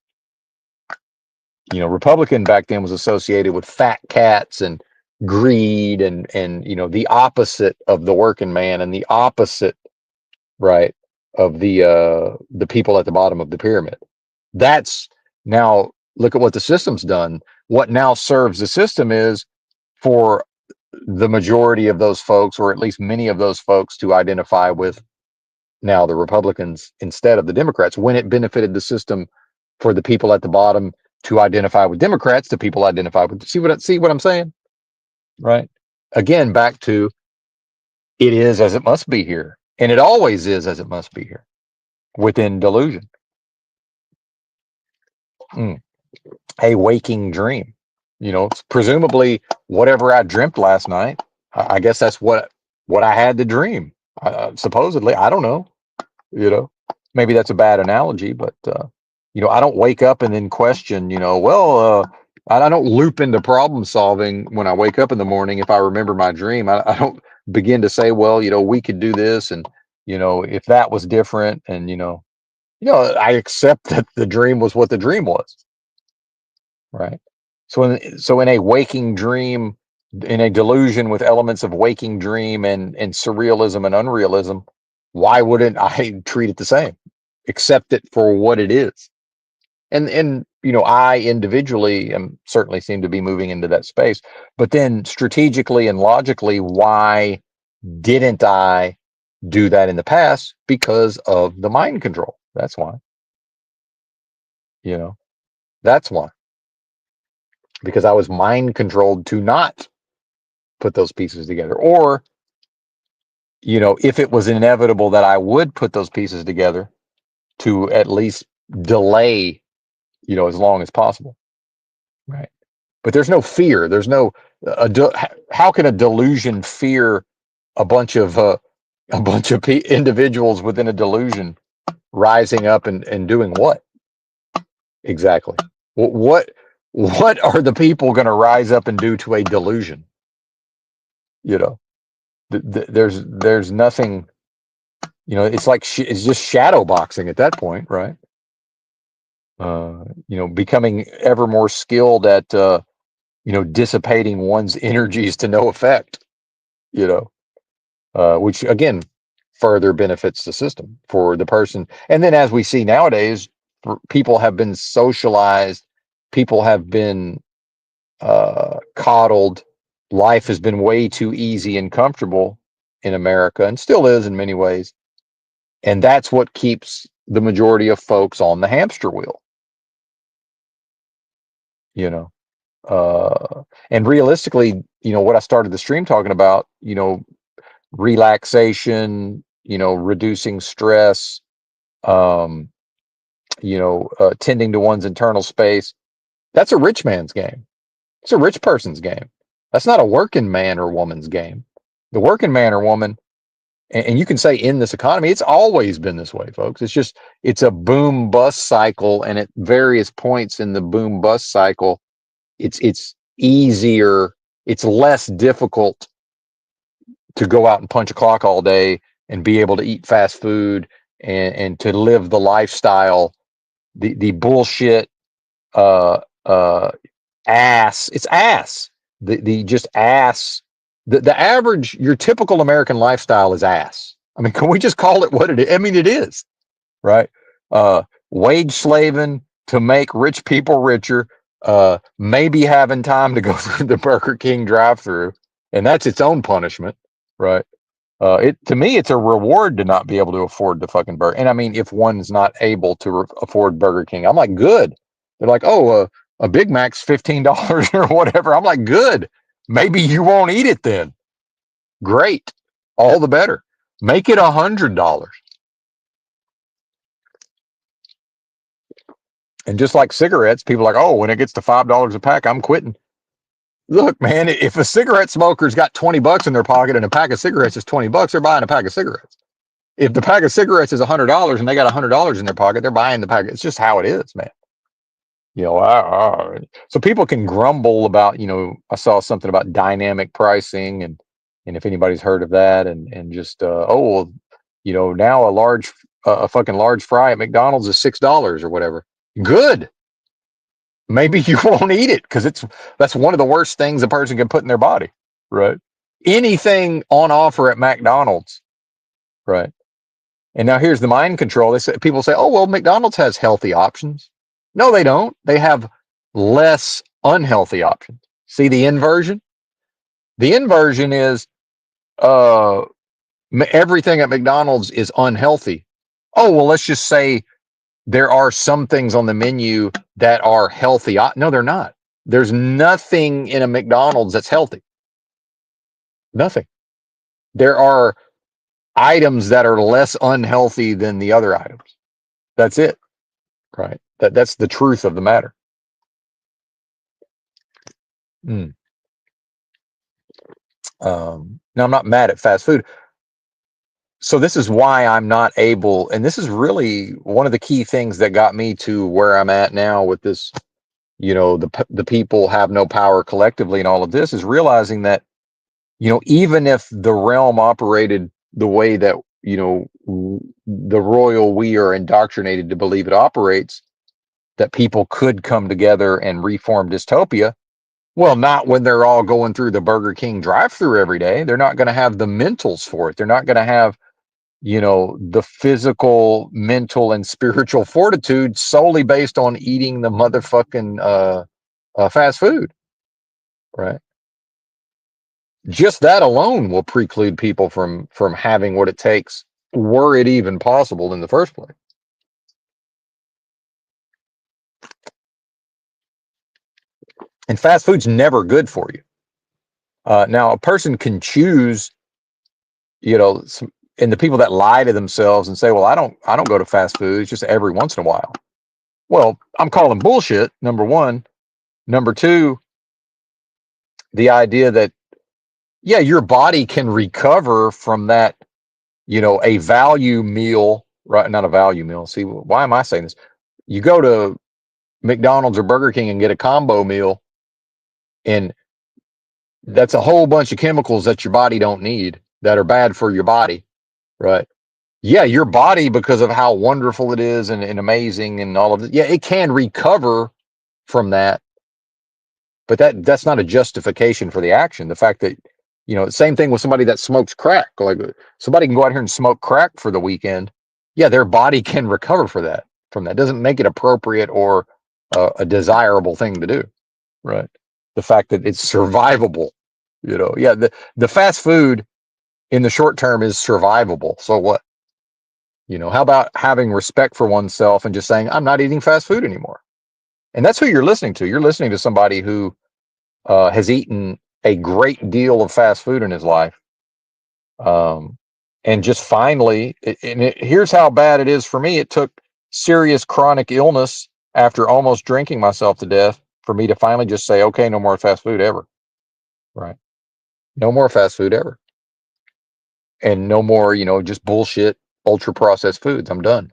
Republican back then was associated with fat cats and greed and the opposite of the working man and the opposite, right, of the people at the bottom of the pyramid. That's now, look at what the system's done. What now serves the system is for the majority of those folks, or at least many of those folks, to identify with now the Republicans instead of the Democrats, when it benefited the system for the people at the bottom to identify with Democrats, the people identify with. See what I'm saying? Right. Again, back to it is as it must be here. and it always is as it must be here within delusion. Mm. A waking dream. Presumably whatever I dreamt last night. I guess that's what I had to dream. Supposedly, I don't know. You know, maybe that's a bad analogy, but I don't wake up and then question. I don't loop into problem solving when I wake up in the morning. If I remember my dream, I don't begin to say, well, we could do this, and if that was different, and I accept that the dream was what the dream was. Right. So in a waking dream, in a delusion with elements of waking dream and surrealism and unrealism, why wouldn't I treat it the same? Accept it for what it is. And I individually am certainly seem to be moving into that space. But then strategically and logically, why didn't I do that in the past? Because of the mind control. That's why. You know, that's why. Because I was mind controlled to not put those pieces together. Or, if it was inevitable that I would put those pieces together, to at least delay, as long as possible. Right. But there's no fear. There's no, how can a delusion fear a bunch of, individuals within a delusion rising up and doing what? Exactly. What, what are the people going to rise up and do to a delusion? You know, there's nothing. It's like it's just shadow boxing at that point, right? Becoming ever more skilled at dissipating one's energies to no effect. You know, which again further benefits the system for the person. And then, as we see nowadays, people have been socialized, people have been coddled. Life has been way too easy and comfortable in America, and still is in many ways. And that's what keeps the majority of folks on the hamster wheel. You know, and realistically, what I started the stream talking about, relaxation, reducing stress, um, tending to one's internal space. That's a rich man's game. It's a rich person's game. That's not a working man or woman's game. The working man or woman, and you can say in this economy, it's always been this way, folks. It's a boom bust cycle, and at various points in the boom bust cycle, it's easier, it's less difficult to go out and punch a clock all day and be able to eat fast food and to live the lifestyle, the bullshit, uh uh ass, it's ass, the just ass, the average, your typical American lifestyle is ass. I mean, can we just call it what it is? I mean, it is, right? Wage slaving to make rich people richer, maybe having time to go through the Burger King drive-through, and that's its own punishment, right? It to me, it's a reward to not be able to afford the fucking burger. And I mean, if one's not able to afford Burger King, I'm like, good. They're like, oh, a Big Mac's $15 or whatever. I'm like, good. Maybe you won't eat it then. Great, all the better. Make it $100. And just like cigarettes, people are like, oh, when it gets to $5 a pack, I'm quitting. Look, man, if a cigarette smoker's got $20 in their pocket and a pack of cigarettes is $20, they're buying a pack of cigarettes. If the pack of cigarettes is $100 and they got $100 in their pocket, they're buying the pack. It's just how it is, man. So people can grumble about, I saw something about dynamic pricing, and if anybody's heard of that, and just now a fucking large fry at McDonald's is $6 or whatever. Good. Maybe you won't eat it because that's one of the worst things a person can put in their body, right? Anything on offer at McDonald's, right? And now here's the mind control. People say, "Oh well, McDonald's has healthy options." No, they don't. They have less unhealthy options. See the inversion? The inversion is uh, everything at McDonald's is unhealthy. Oh well, let's just say there are some things on the menu that are healthy. No, they're not. There's nothing in a McDonald's that's healthy. Nothing. There are items that are less unhealthy than the other items. That's it, right? That's the truth of the matter. Mm. Now, I'm not mad at fast food. So this is why I'm not able, and this is really one of the key things that got me to where I'm at now with this, the people have no power collectively and all of this, is realizing that, even if the realm operated the way that, the royal we are indoctrinated to believe it operates, that people could come together and reform dystopia. Well, not when they're all going through the Burger King drive-through every day. They're not going to have the mentals for it. They're not going to have, the physical, mental, and spiritual fortitude solely based on eating the motherfucking fast food, right? Just that alone will preclude people from having what it takes, were it even possible in the first place. And fast food's never good for you. Now, a person can choose, and the people that lie to themselves and say, "Well, I don't go to fast food. It's just every once in a while." Well, I'm calling bullshit. Number one. Number two, the idea that, yeah, your body can recover from that, a value meal, right? Not a value meal. See, why am I saying this? You go to McDonald's or Burger King and get a combo meal, and that's a whole bunch of chemicals that your body don't need that are bad for your body, right? Yeah, your body, because of how wonderful it is and amazing and all of it, yeah, it can recover from that, but that's not a justification for the action. The fact that, same thing with somebody that smokes crack. Like, somebody can go out here and smoke crack for the weekend. Yeah, their body can recover for that from that. Doesn't make it appropriate or a desirable thing to do, right? The fact that it's survivable, yeah, the fast food in the short term is survivable. So what? How about having respect for oneself and just saying, I'm not eating fast food anymore? And that's who you're listening to. You're listening to somebody who has eaten a great deal of fast food in his life. Um, and just finally, here's how bad it is for me. It took serious chronic illness after almost drinking myself to death for me to finally just say, okay, no more fast food ever. Right. No more fast food ever. And no more, just bullshit, ultra processed foods. I'm done.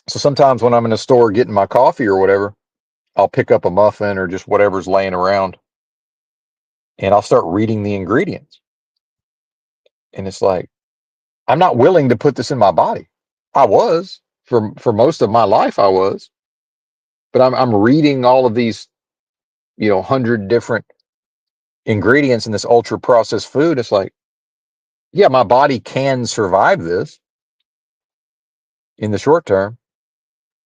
So sometimes when I'm in a store getting my coffee or whatever, I'll pick up a muffin or just whatever's laying around, and I'll start reading the ingredients. And it's like, I'm not willing to put this in my body. I was for most of my life, I was, but I'm reading all of these, 100 different ingredients in this ultra processed food. It's like, yeah, my body can survive this in the short term,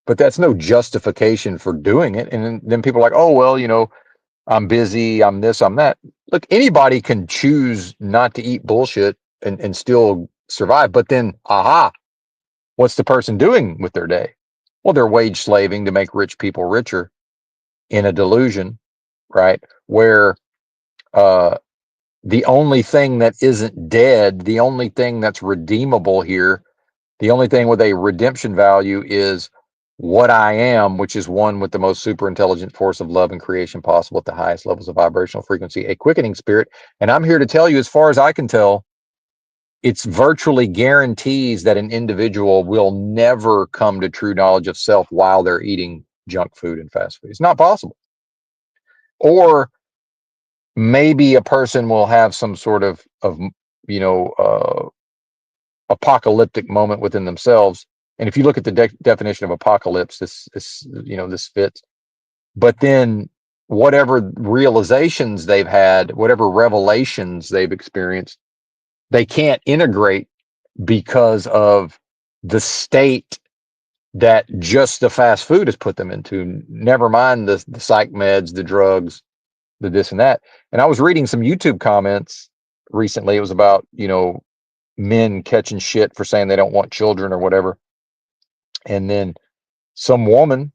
but that's no justification for doing it. And then people are like, oh, well, I'm busy, I'm this, I'm that. Look, anybody can choose not to eat bullshit and still survive. But then, aha, what's the person doing with their day? Well, they're wage slaving to make rich people richer in a delusion, right? Where uh, the only thing that isn't dead, the only thing that's redeemable here, the only thing with a redemption value is what I am, which is one with the most super intelligent force of love and creation possible at the highest levels of vibrational frequency, a quickening spirit. And I'm here to tell you, as far as I can tell, it's virtually guarantees that an individual will never come to true knowledge of self while they're eating junk food and fast food. It's not possible. Or maybe a person will have some sort of you know uh, apocalyptic moment within themselves. And if you look at the definition of apocalypse, this fits. But then whatever realizations they've had, whatever revelations they've experienced, they can't integrate because of the state that just the fast food has put them into. Never mind the psych meds, the drugs, the this and that. And I was reading some YouTube comments recently. It was about, men catching shit for saying they don't want children or whatever. And then some woman,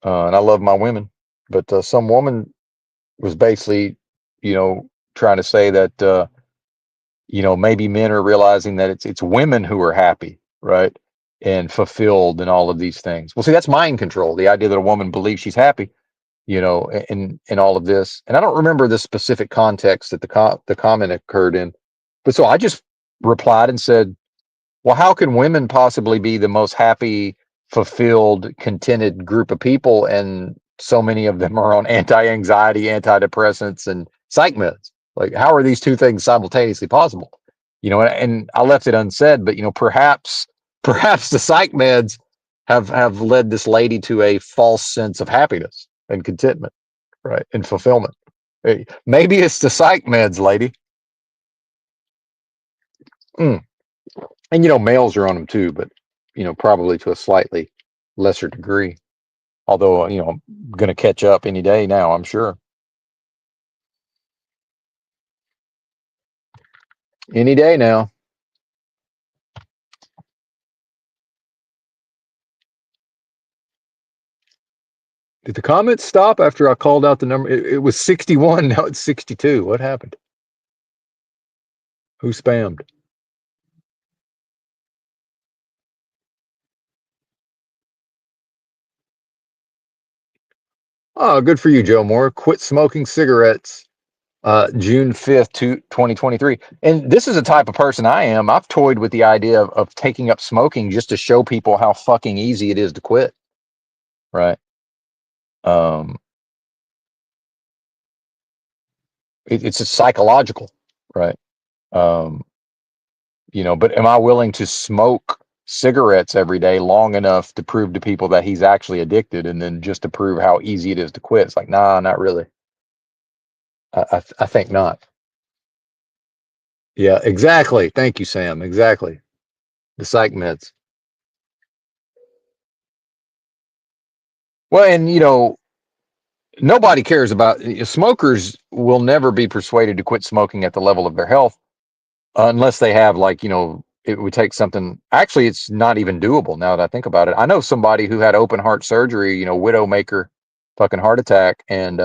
and I love my women, but some woman was basically, trying to say that maybe men are realizing that it's women who are happy, right? And fulfilled and all of these things. Well, see, that's mind control. The idea that a woman believes she's happy, in all of this. And I don't remember the specific context that the comment occurred in, but so I just replied and said, well, how can women possibly be the most happy, fulfilled, contented group of people? And so many of them are on anti-anxiety, antidepressants, and psych meds. Like, how are these two things simultaneously possible? And I left it unsaid, but perhaps the psych meds have led this lady to a false sense of happiness and contentment, right, and fulfillment. Hey, maybe it's the psych meds, lady. Mm. And males are on them too, but probably to a slightly lesser degree. Although I'm going to catch up any day now, I'm sure. Any day now. Did the comments stop after I called out the number? It was 61. Now it's 62. What happened? Who spammed? Oh, good for you, Joe Moore. Quit smoking cigarettes June 5th, 2023. And this is a type of person I am. I've toyed with the idea of taking up smoking just to show people how fucking easy it is to quit. Right. Um, it's a psychological, right? Um, but am I willing to smoke cigarettes every day long enough to prove to people that he's actually addicted, and then just to prove how easy it is to quit? It's like, nah, not really. I think not. Yeah, exactly. Thank you, Sam. Exactly. The psych meds. Well, and nobody cares about smokers will never be persuaded to quit smoking at the level of their health unless they have, like, it would take something. Actually, it's not even doable now that I think about it. I know somebody who had open heart surgery, widowmaker fucking heart attack, and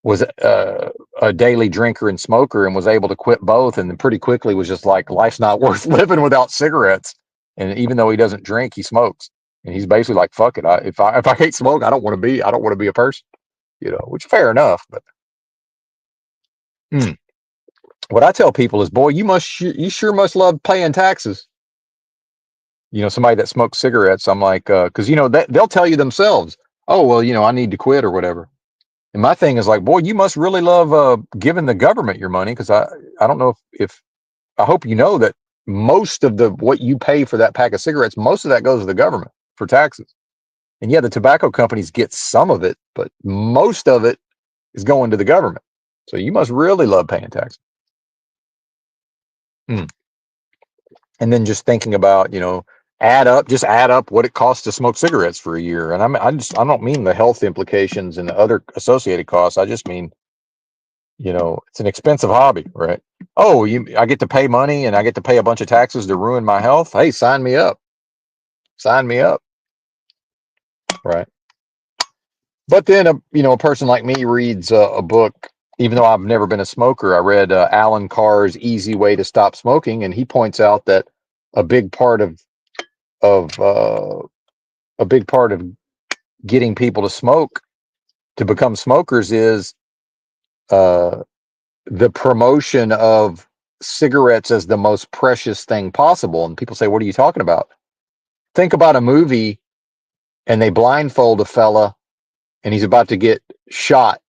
was a daily drinker and smoker, and was able to quit both, and then pretty quickly was just like, life's not worth living without cigarettes. And even though he doesn't drink, he smokes, and he's basically like, fuck it. If I can't smoke, I don't want to be a person, which fair enough. But mm, what I tell people is, boy, you sure must love paying taxes. Somebody that smokes cigarettes, I'm like, because they'll tell you themselves, oh well, I need to quit or whatever. And my thing is like, boy, you must really love giving the government your money, because I don't know if I hope you know that most of the what you pay for that pack of cigarettes, most of that goes to the government for taxes. And yeah, the tobacco companies get some of it, but most of it is going to the government. So you must really love paying taxes. Mm. And then just thinking about, add up what it costs to smoke cigarettes for a year. And I don't mean the health implications and the other associated costs. I just mean, it's an expensive hobby, right? Oh, I get to pay money and I get to pay a bunch of taxes to ruin my health. Hey, sign me up. Sign me up. Right. But then, a person like me reads a book, even though I've never been a smoker. I read Alan Carr's Easy Way to Stop Smoking, and he points out that a big part of a big part of getting people to become smokers is uh, the promotion of cigarettes as the most precious thing possible. And people say, what are you talking about? Think about a movie and they blindfold a fella and he's about to get shot.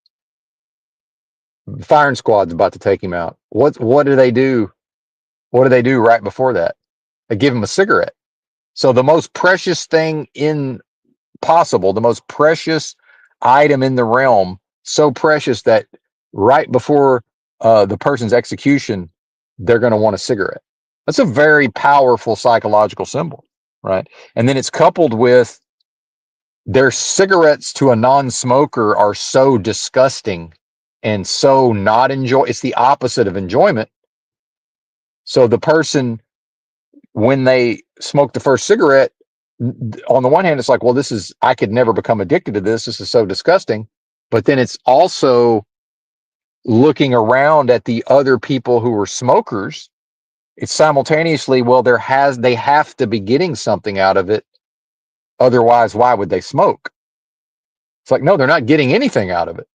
Firing squad's about to take him out. What do they do? What do they do right before that? They give him a cigarette. So the most precious thing the most precious item in the realm, so precious that right before the person's execution, they're going to want a cigarette. That's a very powerful psychological symbol, right? And then it's coupled with their cigarettes to a non-smoker are so disgusting and so not enjoy. It's the opposite of enjoyment. So the person, when they smoke the first cigarette, on the one hand, it's like, well, I could never become addicted to this. This is so disgusting. But then it's also looking around at the other people who were smokers It's simultaneously, well, they have to be getting something out of it. Otherwise, why would they smoke? It's like, no, they're not getting anything out of it.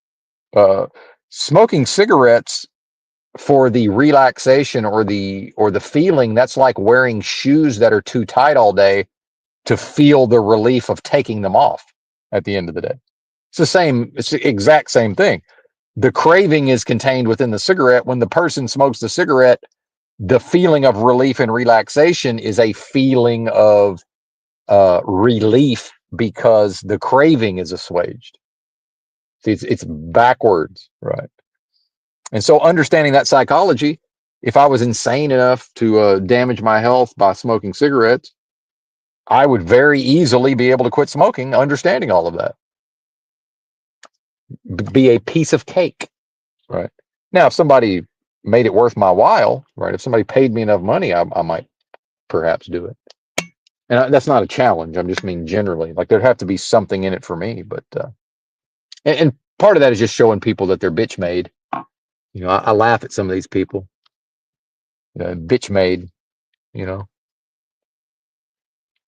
Uh, Smoking cigarettes for the relaxation or the feeling, that's like wearing shoes that are too tight all day to feel the relief of taking them off at the end of the day. It's the exact same thing. The craving is contained within the cigarette. When the person smokes the cigarette, the feeling of relief and relaxation is a feeling of relief because the craving is assuaged. See, it's backwards, right? And so understanding that psychology, if I was insane enough to damage my health by smoking cigarettes, I would very easily be able to quit smoking, understanding all of that. Be a piece of cake, right? Now, if somebody made it worth my while, right? If somebody paid me enough money, I might perhaps do it. And that's not a challenge. I'm just mean generally, like there'd have to be something in it for me. But and part of that is just showing people that they're bitch made. I laugh at some of these people, bitch made. You know,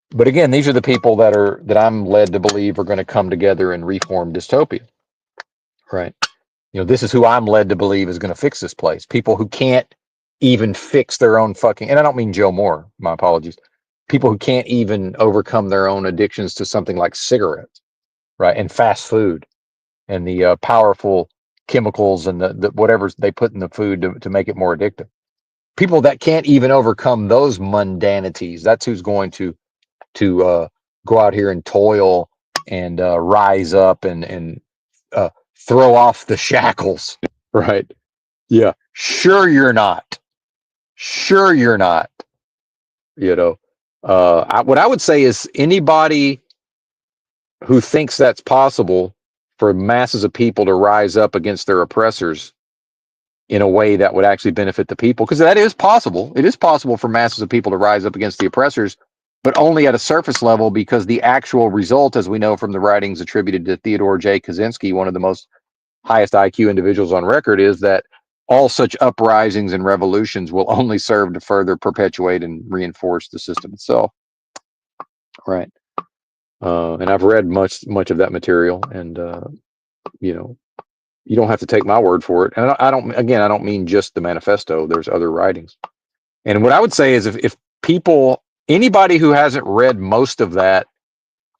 but again, these are the people that I'm led to believe are going to come together and reform dystopia, right? This is who I'm led to believe is going to fix this place. People who can't even fix their own fucking, and I don't mean Joe Moore, my apologies. People who can't even overcome their own addictions to something like cigarettes, right? And fast food and the powerful chemicals and the whatever they put in the food to make it more addictive. People that can't even overcome those mundanities, that's who's going to go out here and toil and rise up and uh, throw off the shackles, right? Yeah, sure you're not. Sure you're not. You know, what I would say is anybody who thinks that's possible for masses of people to rise up against their oppressors in a way that would actually benefit the people, because that is possible. It is possible for masses of people to rise up against the oppressors, but only at a surface level, because the actual result, as we know from the writings attributed to Theodore J. Kaczynski, one of the most highest IQ individuals on record, is that all such uprisings and revolutions will only serve to further perpetuate and reinforce the system itself. Right. And I've read much of that material, and you know, you don't have to take my word for it. And I don't mean just the manifesto. There's other writings. And what I would say is, if people, anybody who hasn't read most of that,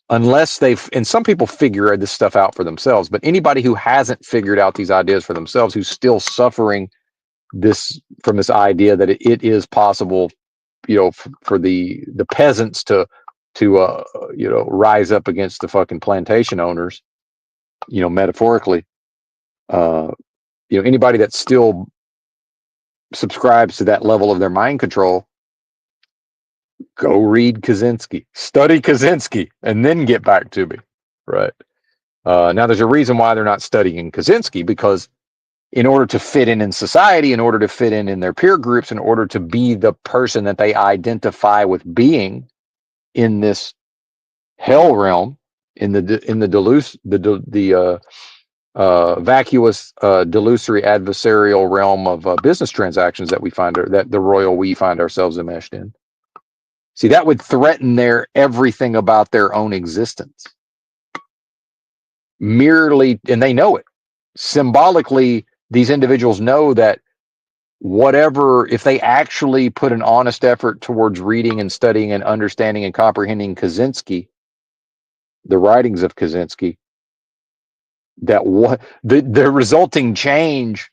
unless and some people figure this stuff out for themselves, but anybody who hasn't figured out these ideas for themselves, who's still suffering from this idea that it is possible, for the peasants to rise up against the fucking plantation owners, metaphorically, anybody that still subscribes to that level of their mind control, go read Kaczynski, study Kaczynski, and then get back to me. Right. Now, there's a reason why they're not studying Kaczynski, because in order to fit in society, in order to fit in their peer groups, in order to be the person that they identify with being in this hell realm, in the vacuous, delusory, adversarial realm of business transactions that the royal we find ourselves enmeshed in. See, that would threaten everything about their own existence. Merely, and they know it. Symbolically, these individuals know that if they actually put an honest effort towards reading and studying and understanding and comprehending Kaczynski, the writings of Kaczynski, that the resulting change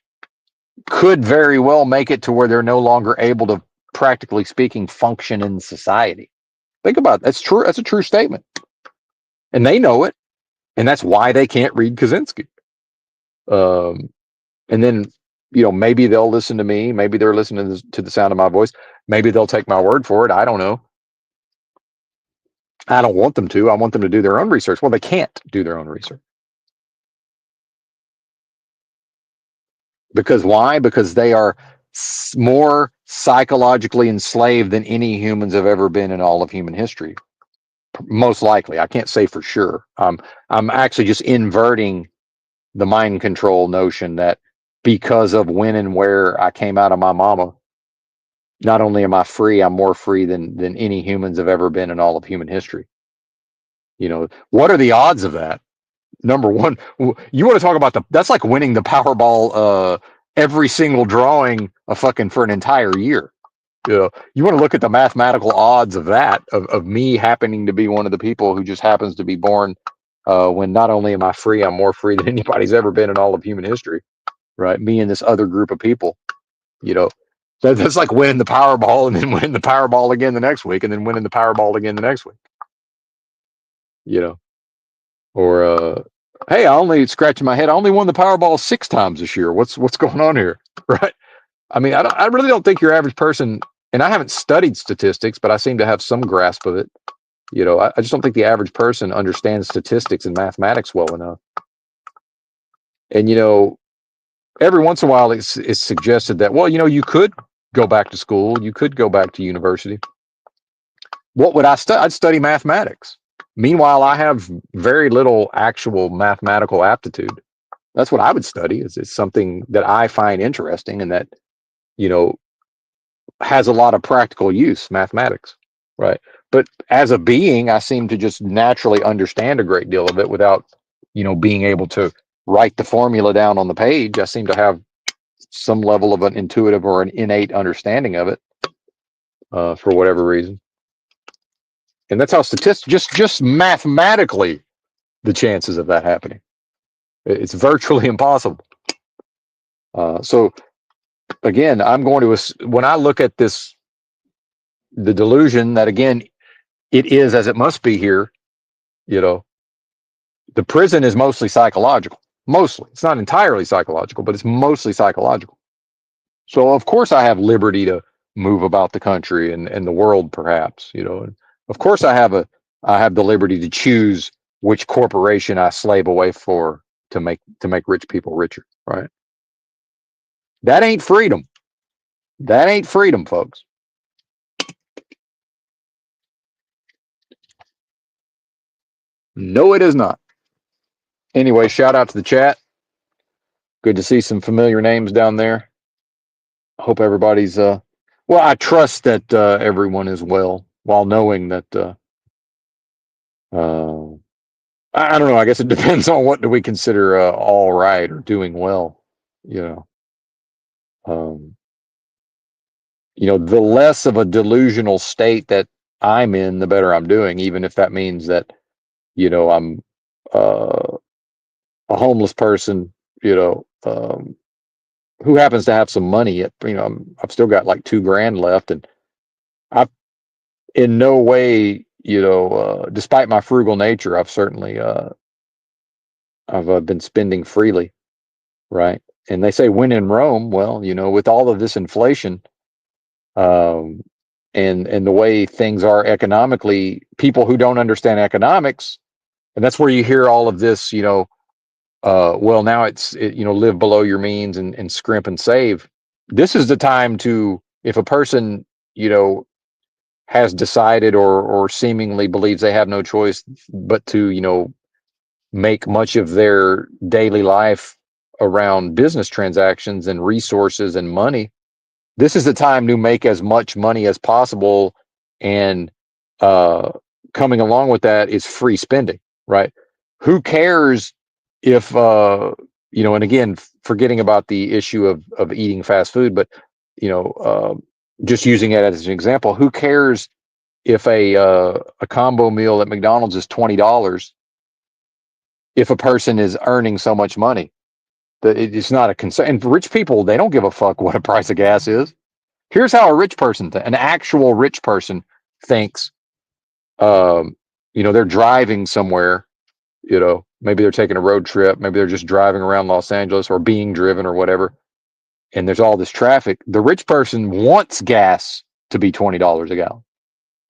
could very well make it to where they're no longer able to, practically speaking, function in society. Think about it. That's true. That's a true statement. And they know it. And that's why they can't read Kaczynski. And then, maybe they'll listen to me. Maybe they're listening to the sound of my voice. Maybe they'll take my word for it. I don't know. I don't want them to. I want them to do their own research. Well, they can't do their own research. Because why? Because they are more psychologically enslaved than any humans have ever been in all of human history. Most likely. I can't say for sure. I'm actually just inverting the mind control notion that because of when and where I came out of my mama, Not only am I free, I'm more free than any humans have ever been in all of human history. What are the odds of that? Number one, you want to talk about that's like winning the Powerball, every single drawing a fucking for an entire year. You want to look at the mathematical odds of that, of me happening to be one of the people who just happens to be born, when not only am I free, I'm more free than anybody's ever been in all of human history, right? Me and this other group of people, you know, that's like winning the Powerball and then winning the Powerball again the next week and then winning the Powerball again the next week, you know, or, hey, I only scratching my head. I only won the Powerball 6 times this year. What's going on here, right? I mean, I really don't think your average person, and I haven't studied statistics, but I seem to have some grasp of it. I just don't think the average person understands statistics and mathematics well enough. And every once in a while, it's suggested that, well, you could go back to school, you could go back to university. What would I study? I'd study mathematics. Meanwhile, I have very little actual mathematical aptitude. That's what I would study. Is something that I find interesting and that you know has a lot of practical use, mathematics, right? But as a being, I seem to just naturally understand a great deal of it without, being able to write the formula down on the page. I seem to have some level of an intuitive or an innate understanding of it, for whatever reason. And that's how statistics, just mathematically, the chances of that happening, it's virtually impossible. So again, I'm going to, when I look at this, the delusion that, again, it is as it must be here, you know, the prison is mostly psychological. Mostly. It's not entirely psychological, but it's mostly psychological. So of course I have liberty to move about the country and the world, perhaps, and of course I have the liberty to choose which corporation I slave away for to make rich people richer, right? That ain't freedom. That ain't freedom, folks. No, it is not. Anyway, shout out to the chat. Good to see some familiar names down there. Hope everybody's well, I trust that everyone is well, while knowing that I don't know, I guess it depends on what do we consider all right or doing well, you know. Um the less of a delusional state that I'm in, the better I'm doing, even if that means that, I'm uh a homeless person, who happens to have some money. I've still got like 2 grand left, and I've in no way, despite my frugal nature, I've certainly I've been spending freely, right? And they say when in Rome. Well, with all of this inflation, um, and the way things are economically, people who don't understand economics, and that's where you hear all of this, well, now live below your means and scrimp and save. This is the time to, if a person, has decided or seemingly believes they have no choice but to, make much of their daily life around business transactions and resources and money. This is the time to make as much money as possible. And uh, coming along with that is free spending, right? Who cares if, and again, forgetting about the issue of eating fast food, but, you know, uh, just using it as an example, who cares if a combo meal at McDonald's is $20 if a person is earning so much money? It's not a concern. And rich people, they don't give a fuck what a price of gas is. Here's how a rich person, an actual rich person, thinks. They're driving somewhere. Maybe they're taking a road trip. Maybe they're just driving around Los Angeles or being driven or whatever. And there's all this traffic. The rich person wants gas to be $20 a gallon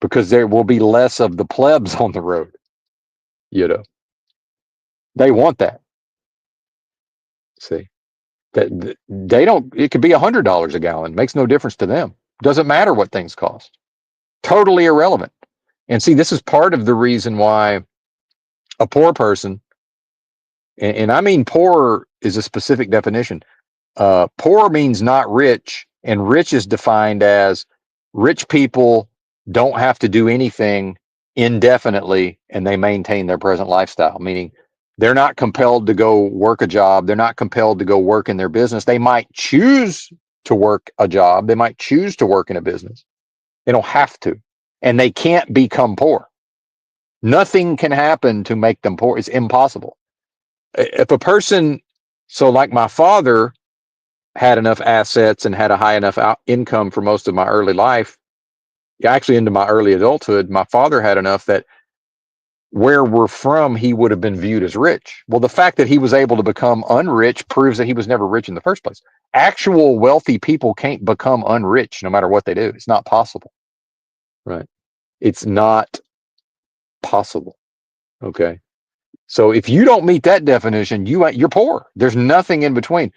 because there will be less of the plebs on the road. They want that. See, that they don't. It could be $100 a gallon. Makes no difference to them. Doesn't matter what things cost. Totally irrelevant. And see, this is part of the reason why a poor person, and I mean poor is a specific definition. Poor means not rich, and rich is defined as Rich people don't have to do anything indefinitely and they maintain their present lifestyle, meaning they're not compelled to go work a job. They're not compelled to go work in their business. They might choose to work a job. They might choose to work in a business. They don't have to. And they can't become poor. Nothing can happen to make them poor. It's impossible. If a person, so like my father had enough assets and had a high enough income for most of my early life, actually into my early adulthood, my father had enough that where we're from, he would have been viewed as rich. Well, the fact that he was able to become unrich proves that he was never rich in the first place. Actual wealthy people can't become unrich no matter what they do. It's not possible. Right. It's not possible. Okay. So if you don't meet that definition, you're poor. There's nothing in between.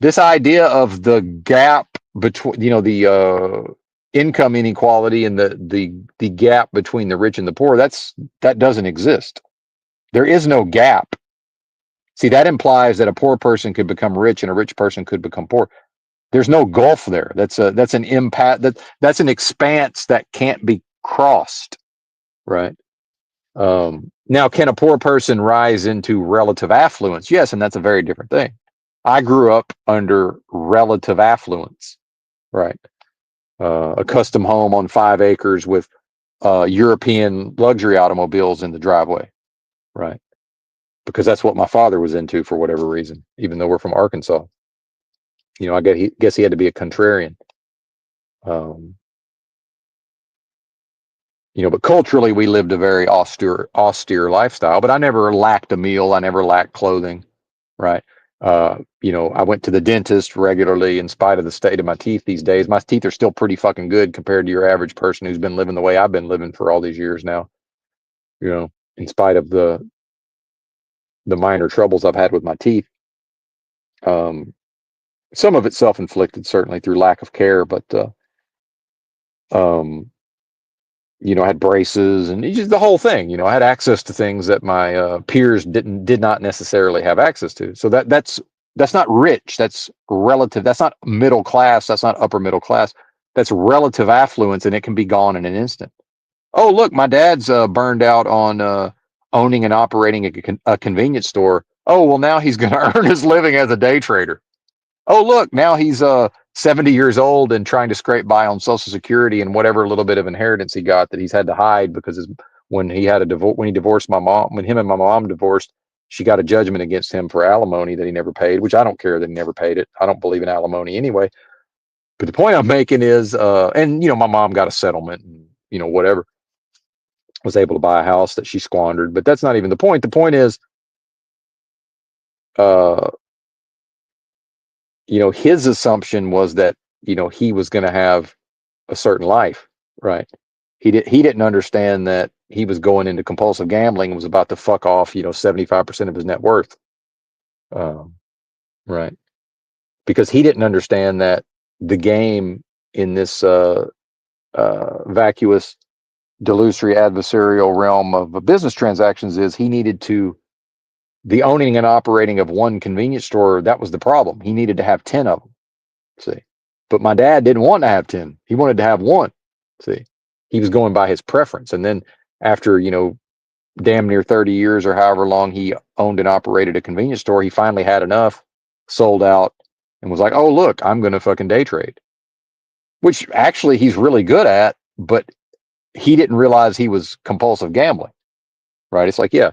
This idea of the gap between, the income inequality and the gap between the rich and the poor, that doesn't exist. There is no gap. See, that implies that a poor person could become rich and a rich person could become poor. There's no gulf there. That's an impact, that's an expanse that can't be crossed. Right. Now, can a poor person rise into relative affluence? Yes, and that's a very different thing. I grew up under relative affluence, right? A custom home on 5 acres with European luxury automobiles in the driveway, right? Because that's what my father was into for whatever reason, even though we're from Arkansas. I guess he had to be a contrarian. But culturally we lived a very austere lifestyle, but I never lacked a meal. I never lacked clothing, right? I went to the dentist regularly in spite of the state of my teeth these days. My teeth are still pretty fucking good compared to your average person who's been living the way I've been living for all these years now, in spite of the minor troubles I've had with my teeth. Some of it self-inflicted, certainly through lack of care, but I had braces and just the whole thing. I had access to things that my peers did not necessarily have access to. So that's not rich. That's relative. That's not middle class. That's not upper middle class. That's relative affluence, and it can be gone in an instant. Oh, look, my dad's burned out on owning and operating a convenience store. Oh, well, now he's going to earn his living as a day trader. Oh, look, now he's 70 years old and trying to scrape by on Social Security and whatever little bit of inheritance he got that he's had to hide because when he divorced my mom, when him and my mom divorced, she got a judgment against him for alimony that he never paid, which I don't care that he never paid it. I don't believe in alimony anyway. But the point I'm making is, and my mom got a settlement and whatever, was able to buy a house that she squandered. But that's not even the point. The point is, his assumption was that, he was going to have a certain life, right? He didn't understand that he was going into compulsive gambling and was about to fuck off, 75% of his net worth. Right. Because he didn't understand that the game in this vacuous, delusory, adversarial realm of business transactions is the owning and operating of one convenience store, that was the problem. He needed to have 10 of them. See, but my dad didn't want to have 10. He wanted to have one. See, he was going by his preference. And then after, damn near 30 years or however long he owned and operated a convenience store, he finally had enough, sold out, and was like, oh, look, I'm going to fucking day trade, which actually he's really good at, but he didn't realize he was compulsive gambling, right? It's like, yeah,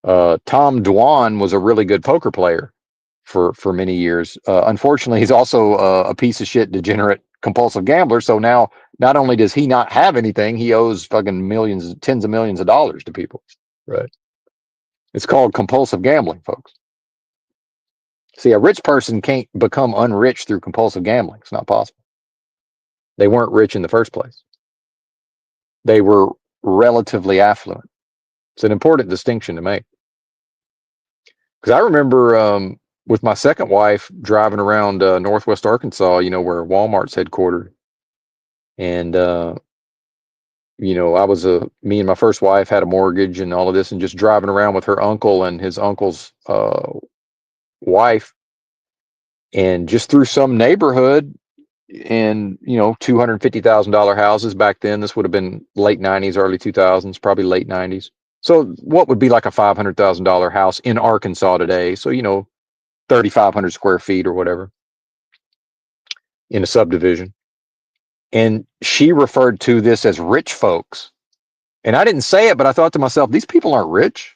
Tom Dwan was a really good poker player for many years. Unfortunately, he's also a piece of shit, degenerate, compulsive gambler. So now, not only does he not have anything, he owes fucking millions, tens of millions of dollars to people. Right? It's called compulsive gambling, folks. See, a rich person can't become unrich through compulsive gambling. It's not possible. They weren't rich in the first place. They were relatively affluent. It's an important distinction to make. Because I remember with my second wife driving around Northwest Arkansas, where Walmart's headquartered. And, me and my first wife had a mortgage and all of this, and just driving around with her uncle and his uncle's wife. And just through some neighborhood, and $250,000 houses back then. This would have been late 90s, early 2000s, probably late 90s. So what would be like a $500,000 house in Arkansas today? So 3,500 square feet or whatever in a subdivision. And she referred to this as rich folks. And I didn't say it, but I thought to myself, these people aren't rich,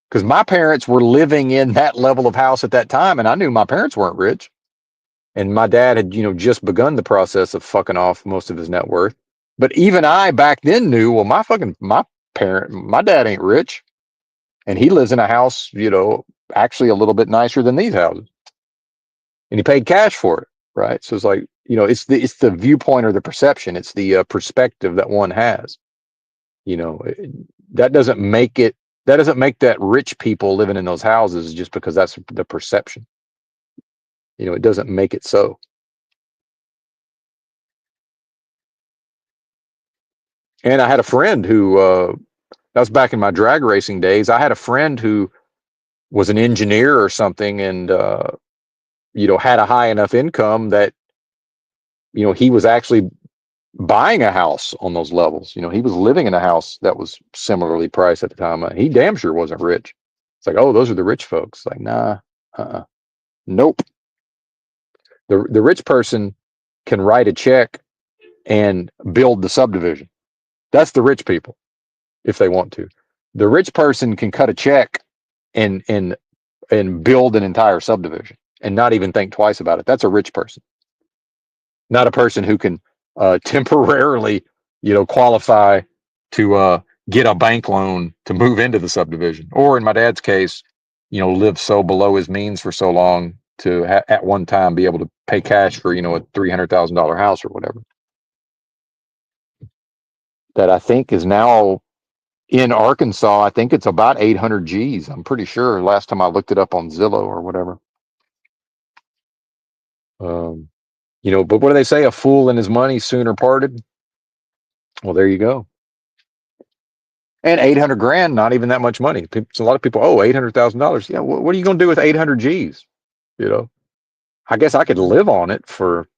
because my parents were living in that level of house at that time, and I knew my parents weren't rich. And my dad had, just begun the process of fucking off most of his net worth. But even I back then knew, well, my dad ain't rich, and he lives in a house, actually a little bit nicer than these houses, and he paid cash for it, right? So it's like, it's the viewpoint or the perception, it's the perspective that one has. You know, that doesn't make it. That doesn't make that rich people living in those houses just because that's the perception. It doesn't make it so. And I had a friend who, that was back in my drag racing days. I had a friend who was an engineer or something, and had a high enough income that he was actually buying a house on those levels. He was living in a house that was similarly priced at the time. He damn sure wasn't rich. It's like, oh, those are the rich folks. Like, nah, nope. The rich person can write a check and build the subdivision. That's the rich people, if they want to. The rich person can cut a check and build an entire subdivision and not even think twice about it. That's a rich person, not a person who can temporarily, qualify to get a bank loan to move into the subdivision, or in my dad's case, live so below his means for so long to at one time be able to pay cash for a $300,000 house or whatever. That I think is now in Arkansas. I think it's about 800 G's. I'm pretty sure. Last time I looked it up on Zillow or whatever. But what do they say? A fool and his money sooner parted. Well, there you go. And 800 grand, not even that much money. A lot of people, $800,000. Yeah, what are you going to do with 800 G's? I guess I could live on it for,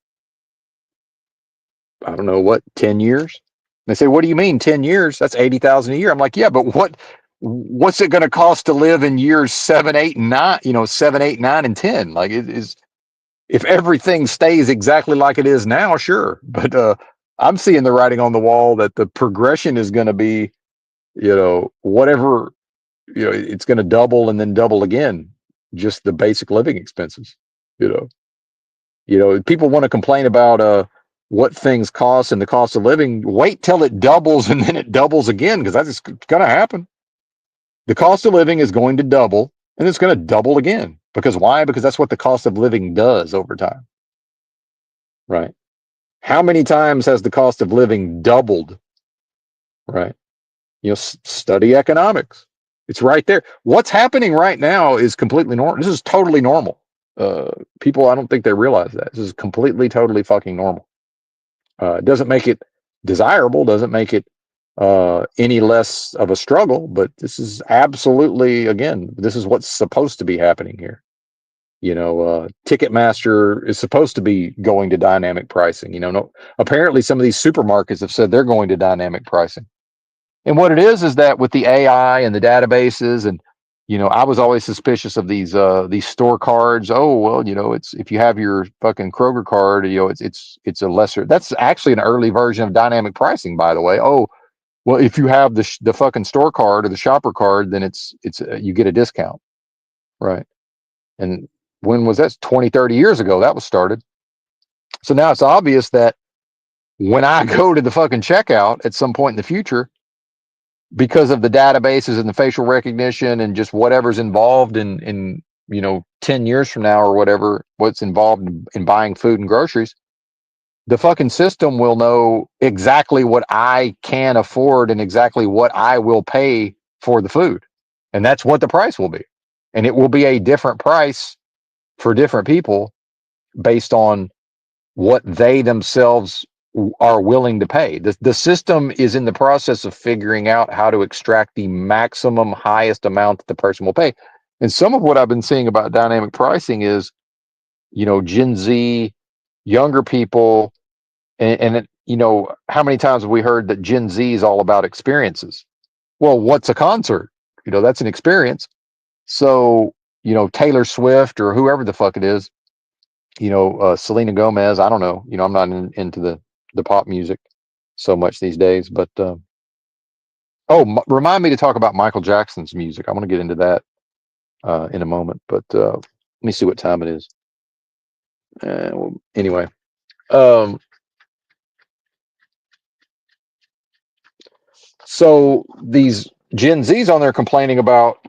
I don't know what, 10 years. They say, what do you mean 10 years? That's 80,000 a year. I'm like, yeah, but what's it going to cost to live in years 7, 8, and 9, 7, 8, 9, and 10? Like, it is, if everything stays exactly like it is now, sure. But I'm seeing the writing on the wall that the progression is going to be, whatever, it's going to double and then double again, just the basic living expenses. People want to complain about what things cost and the cost of living. Wait till it doubles and then it doubles again, because that's going to happen. The cost of living is going to double, and it's going to double again. Because why? Because that's what the cost of living does over time. Right? How many times has the cost of living doubled? Right? Study economics. It's right there. What's happening right now is completely normal. This is totally normal. People, I don't think they realize that. This is completely, totally fucking normal. It doesn't make it desirable, doesn't make it any less of a struggle, but this is absolutely, again, this is what's supposed to be happening here. Ticketmaster is supposed to be going to dynamic pricing. Apparently some of these supermarkets have said they're going to dynamic pricing. And what it is that with the AI and the databases, and I was always suspicious of these store cards. Oh well, it's, if you have your fucking Kroger card, it's a lesser. That's actually an early version of dynamic pricing, by the way. Oh well, if you have the fucking store card or the shopper card, then it's you get a discount, right? And when was that? 20, 30 years ago that was started. So now it's obvious that when I go to the fucking checkout at some point in the future, because of the databases and the facial recognition and just whatever's involved in 10 years from now or whatever, what's involved in buying food and groceries, the fucking system will know exactly what I can afford and exactly what I will pay for the food. And that's what the price will be. And it will be a different price for different people based on what they themselves are willing to pay. The system is in the process of figuring out how to extract the maximum highest amount that the person will pay. And some of what I've been seeing about dynamic pricing is, Gen Z younger people, and how many times have we heard that Gen Z is all about experiences? Well, what's a concert? That's an experience. So, Taylor Swift or whoever the fuck it is, Selena Gomez. I don't know. I'm not into the pop music so much these days. But remind me to talk about Michael Jackson's music. I want to get into that in a moment. But let me see what time it is. Anyway, so these Gen Zs on there complaining about,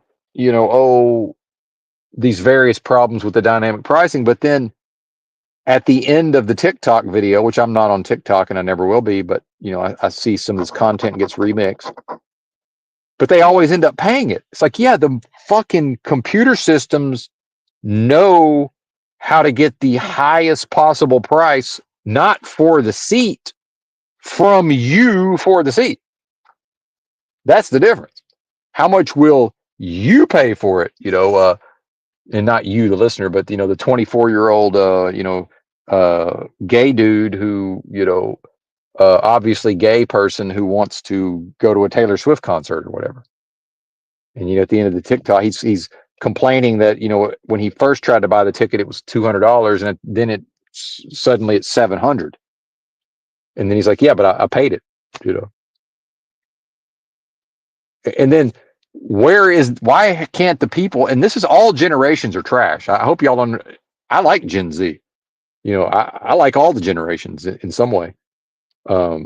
these various problems with the dynamic pricing, but then at the end of the TikTok video, which I'm not on TikTok and I never will be, but I see some of this content gets remixed, but they always end up paying it. It's like, yeah, the fucking computer systems know how to get the highest possible price, not for the seat, from you for the seat. That's the difference. How much will you pay for it? And not you, the listener, but the 24-year-old, gay dude who, obviously gay person who wants to go to a Taylor Swift concert or whatever. And at the end of the TikTok, he's complaining that when he first tried to buy the ticket, it was $200, and then suddenly it's $700. And then he's like, yeah, but I paid it, And then why can't the people? And this is all generations are trash. I hope y'all don't. I like Gen Z. I like all the generations in some way. I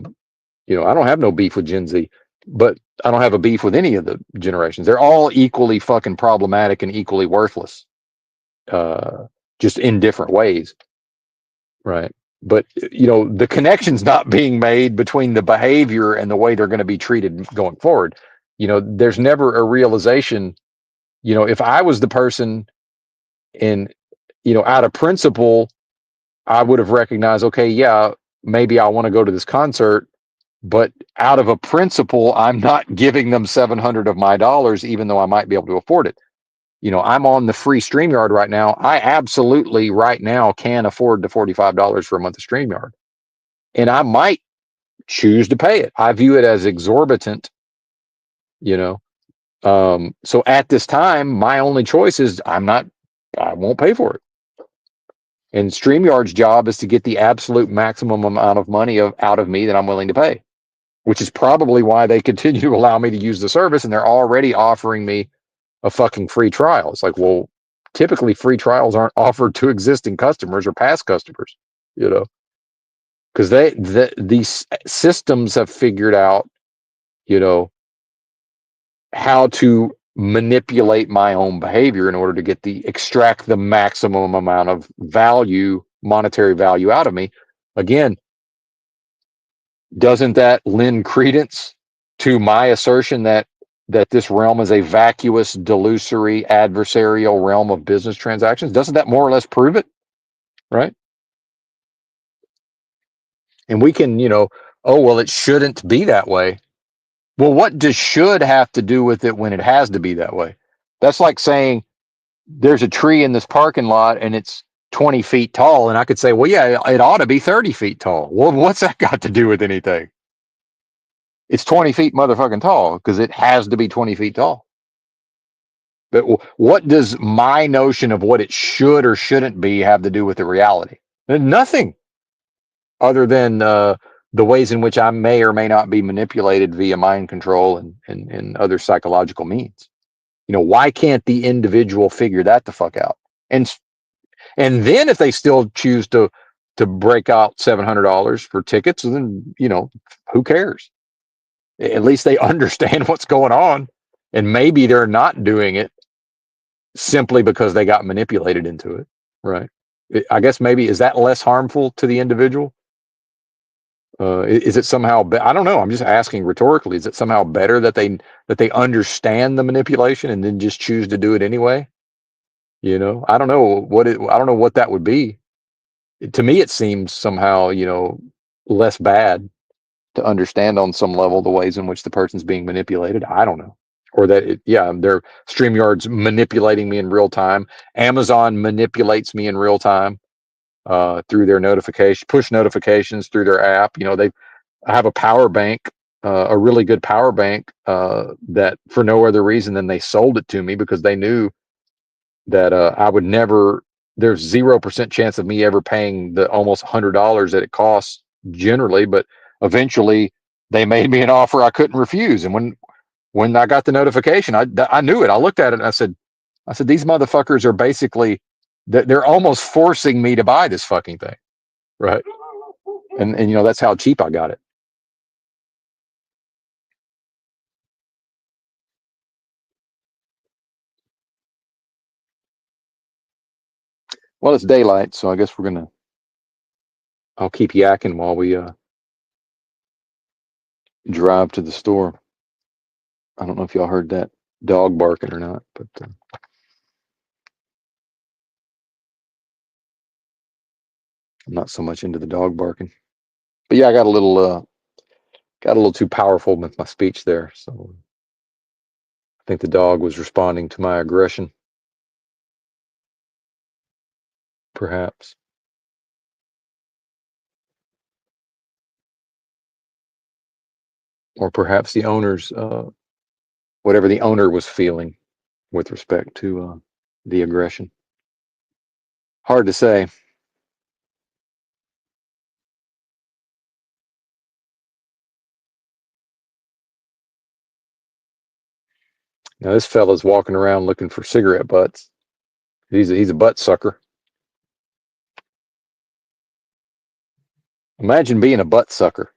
don't have no beef with Gen Z, but I don't have a beef with any of the generations. They're all equally fucking problematic and equally worthless, just in different ways, right? But the connection's not being made between the behavior and the way they're going to be treated going forward. There's never a realization. If I was the person, and out of principle, I would have recognized, okay, yeah, maybe I want to go to this concert, but out of a principle, I'm not giving them $700 of my dollars, even though I might be able to afford it. I'm on the free StreamYard right now. I absolutely right now can afford the $45 for a month of StreamYard, and I might choose to pay it. I view it as exorbitant, so at this time, my only choice is I won't pay for it. And StreamYard's job is to get the absolute maximum amount of money out of me that I'm willing to pay, which is probably why they continue to allow me to use the service. And they're already offering me a fucking free trial. It's like, well, typically free trials aren't offered to existing customers or past customers, because these systems have figured out, how to manipulate my own behavior in order to extract the maximum amount of monetary value out of me. Again, doesn't that lend credence to my assertion that this realm is a vacuous, delusory, adversarial realm of business transactions? Doesn't that more or less prove it? Right? And we can, oh, well, it shouldn't be that way. Well, what does should have to do with it when it has to be that way? That's like saying there's a tree in this parking lot and it's 20 feet tall. And I could say, well, yeah, it ought to be 30 feet tall. Well, what's that got to do with anything? It's 20 feet motherfucking tall because it has to be 20 feet tall. But what does my notion of what it should or shouldn't be have to do with the reality? Nothing, other than the ways in which I may or may not be manipulated via mind control and other psychological means. Why can't the individual figure that the fuck out? And then if they still choose to break out $700 for tickets, then who cares? At least they understand what's going on, and maybe they're not doing it simply because they got manipulated into it, right? I guess maybe is that less harmful to the individual? Is it somehow? I don't know. I'm just asking rhetorically. Is it somehow better that they understand the manipulation and then just choose to do it anyway? I don't know I don't know what that would be. To me, it seems somehow less bad to understand on some level the ways in which the person's being manipulated. I don't know. Or that, they're StreamYard's manipulating me in real time. Amazon manipulates me in real time. through their push notifications through their app. I have a power bank, a really good power bank, that for no other reason than they sold it to me because they knew that I would never. There's 0% chance of me ever paying the almost $100 that it costs generally, but eventually they made me an offer I couldn't refuse. And when I got the notification, I knew it. I looked at it and I said, these motherfuckers are basically, they're almost forcing me to buy this fucking thing, right? And that's how cheap I got it. Well, it's daylight, so I guess I'll keep yakking while we drive to the store. I don't know if y'all heard that dog barking or not, but I'm not so much into the dog barking. But yeah, I got a little too powerful with my speech there, so I think the dog was responding to my aggression, perhaps. Or perhaps the owner's whatever the owner was feeling with respect to the aggression. Hard to say. Now this fella's walking around looking for cigarette butts. He's a butt sucker. Imagine being a butt sucker.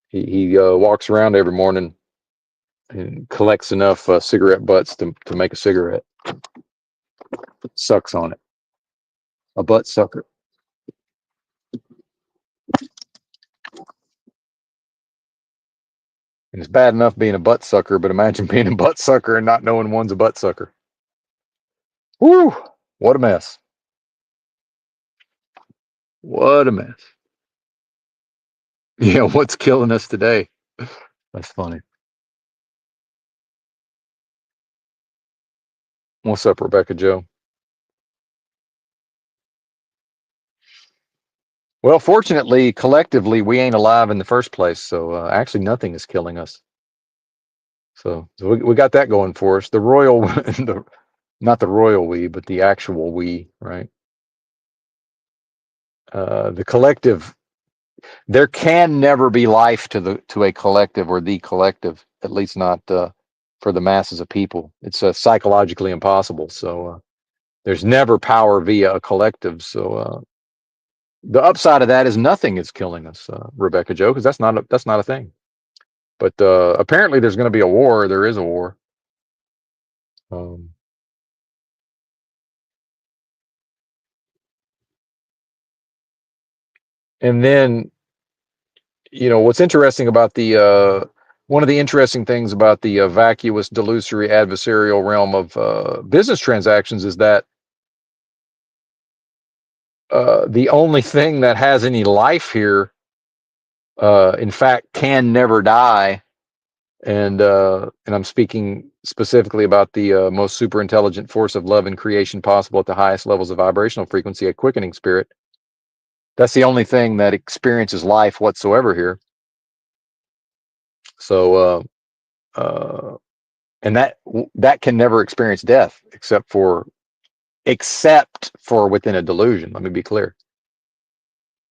He walks around every morning and collects enough cigarette butts to make a cigarette. Sucks on it. A butt sucker. And it's bad enough being a butt sucker, but imagine being a butt sucker and not knowing one's a butt sucker. Woo! What a mess. What a mess. Yeah, what's killing us today? That's funny. What's up, Rebecca Joe? Well, fortunately, collectively, we ain't alive in the first place. So actually, nothing is killing us. So we got that going for us. The royal, not the royal we, but the actual we, right? The collective. There can never be life to a collective or the collective, at least not for the masses of people. It's psychologically impossible. So there's never power via a collective. So the upside of that is nothing is killing us, Rebecca Joe, because that's not a thing. But apparently, there's going to be a war. There is a war. Um, and then, what's interesting about the one of the interesting things about the vacuous, delusory, adversarial realm of business transactions is that the only thing that has any life here, in fact, can never die. And I'm speaking specifically about the most super intelligent force of love and creation possible at the highest levels of vibrational frequency, a quickening spirit. That's the only thing that experiences life whatsoever here. So, and that can never experience death except for within a delusion. Let me be clear,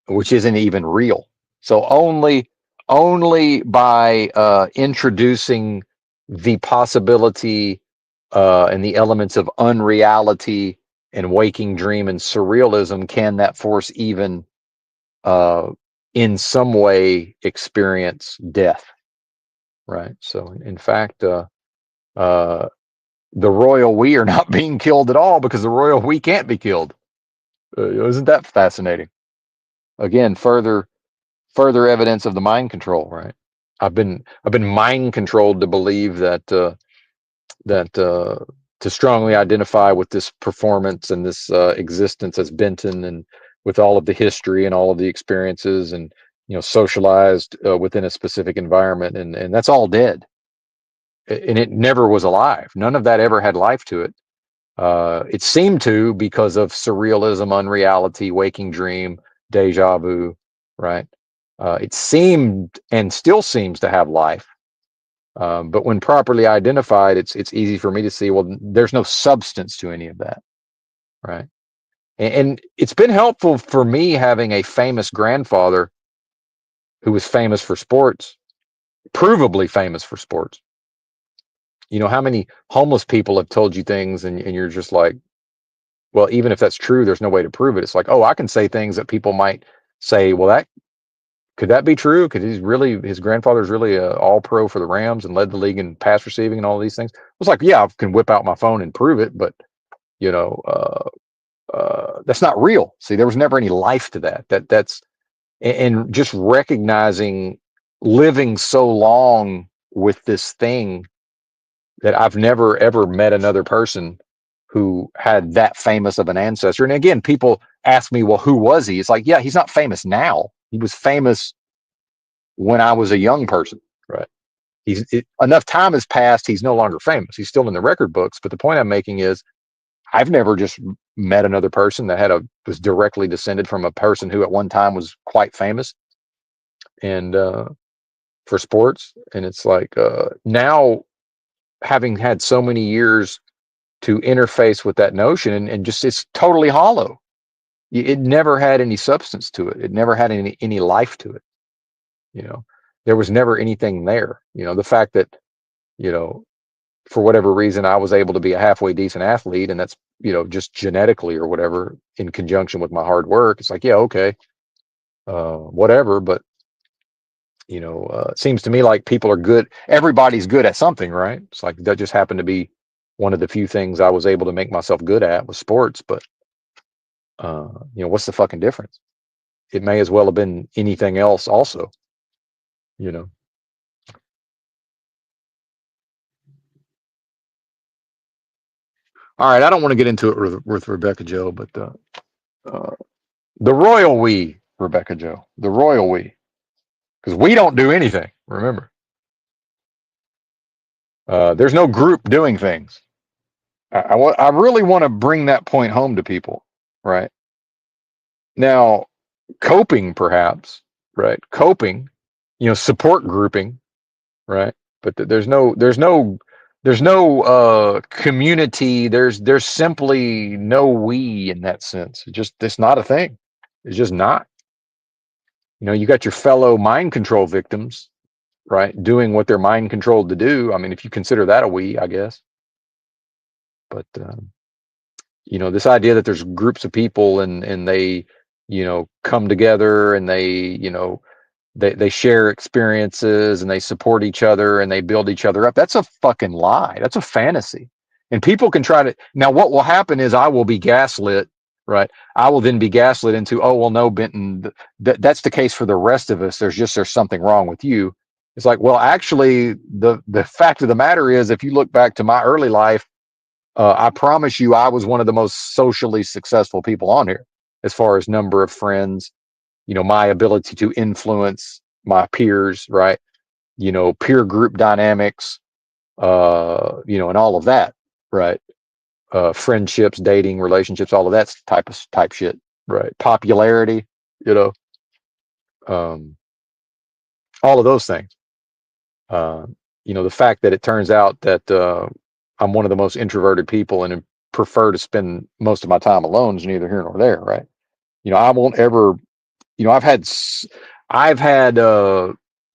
which isn't even real. So only by introducing the possibility and the elements of unreality and waking dream and surrealism can that force even in some way experience death, right? So in fact, the royal we are not being killed at all because the royal we can't be killed. Isn't that fascinating? Again, further evidence of the mind control, right? I've been mind controlled to believe that to strongly identify with this performance and this existence as Benton, and with all of the history and all of the experiences, and socialized within a specific environment, and that's all dead, and it never was alive. None of that ever had life to it. It seemed to, because of surrealism, unreality, waking dream, deja vu, right? It seemed and still seems to have life. But when properly identified, it's easy for me to see, well, there's no substance to any of that, right? And it's been helpful for me having a famous grandfather who was famous for sports, provably famous for sports. You know, how many homeless people have told you things and you're just like, well, even if that's true, there's no way to prove it. It's like, oh, I can say things that people might say, well, that could that be true? Could his grandfather's really a all pro for the Rams and led the league in pass receiving and all these things? It's like, yeah, I can whip out my phone and prove it, but you know, that's not real. See, there was never any life to that. And just recognizing living so long with this thing that I've never ever met another person who had that famous of an ancestor. And again, people ask me, well, who was he? It's like, yeah, he's not famous now. He was famous when I was a young person, right? Enough time has passed. He's no longer famous. He's still in the record books. But the point I'm making is, I've never just met another person that was directly descended from a person who at one time was quite famous and for sports. And it's like now, having had so many years to interface with that notion, and just it's totally hollow. It never had any substance to it. It never had any life to it. You know, there was never anything there. You know, the fact that, you know, for whatever reason, I was able to be a halfway decent athlete, and that's, you know, just genetically or whatever, in conjunction with my hard work. It's like, yeah, okay, whatever. But you know, it seems to me like people are good. Everybody's good at something, right? It's like that just happened to be one of the few things I was able to make myself good at was sports. But you know, what's the fucking difference? It may as well have been anything else, also. You know. All right, I don't want to get into it with Rebecca Joe, but uh, the royal we, Rebecca Joe, the royal we, because we don't do anything. Remember, there's no group doing things. I really want to bring that point home to people, right? Now, coping, perhaps, right? Coping, you know, support grouping, right? But there's no community. There's simply no we in that sense. It's not a thing. It's just not. You know, you got your fellow mind control victims, right, doing what they're mind controlled to do. I mean, if you consider that a we, I guess. But you know, this idea that there's groups of people and they, you know, come together and they, you know, they share experiences and they support each other and they build each other up. That's a fucking lie. That's a fantasy. And people can try to, now what will happen is I will be gaslit, right? I will then be gaslit into, oh, well, no, Benton, that's the case for the rest of us. There's something wrong with you. It's like, well, actually, the fact of the matter is, if you look back to my early life, I promise you, I was one of the most socially successful people on here, as far as number of friends, you know, my ability to influence my peers, right? You know, peer group dynamics, you know, and all of that, right? Friendships, dating, relationships, all of that type shit, right? Popularity, you know, um, all of those things. Uh, you know, the fact that it turns out that I'm one of the most introverted people and prefer to spend most of my time alone is neither here nor there, right? You know, I won't ever, you know, I've had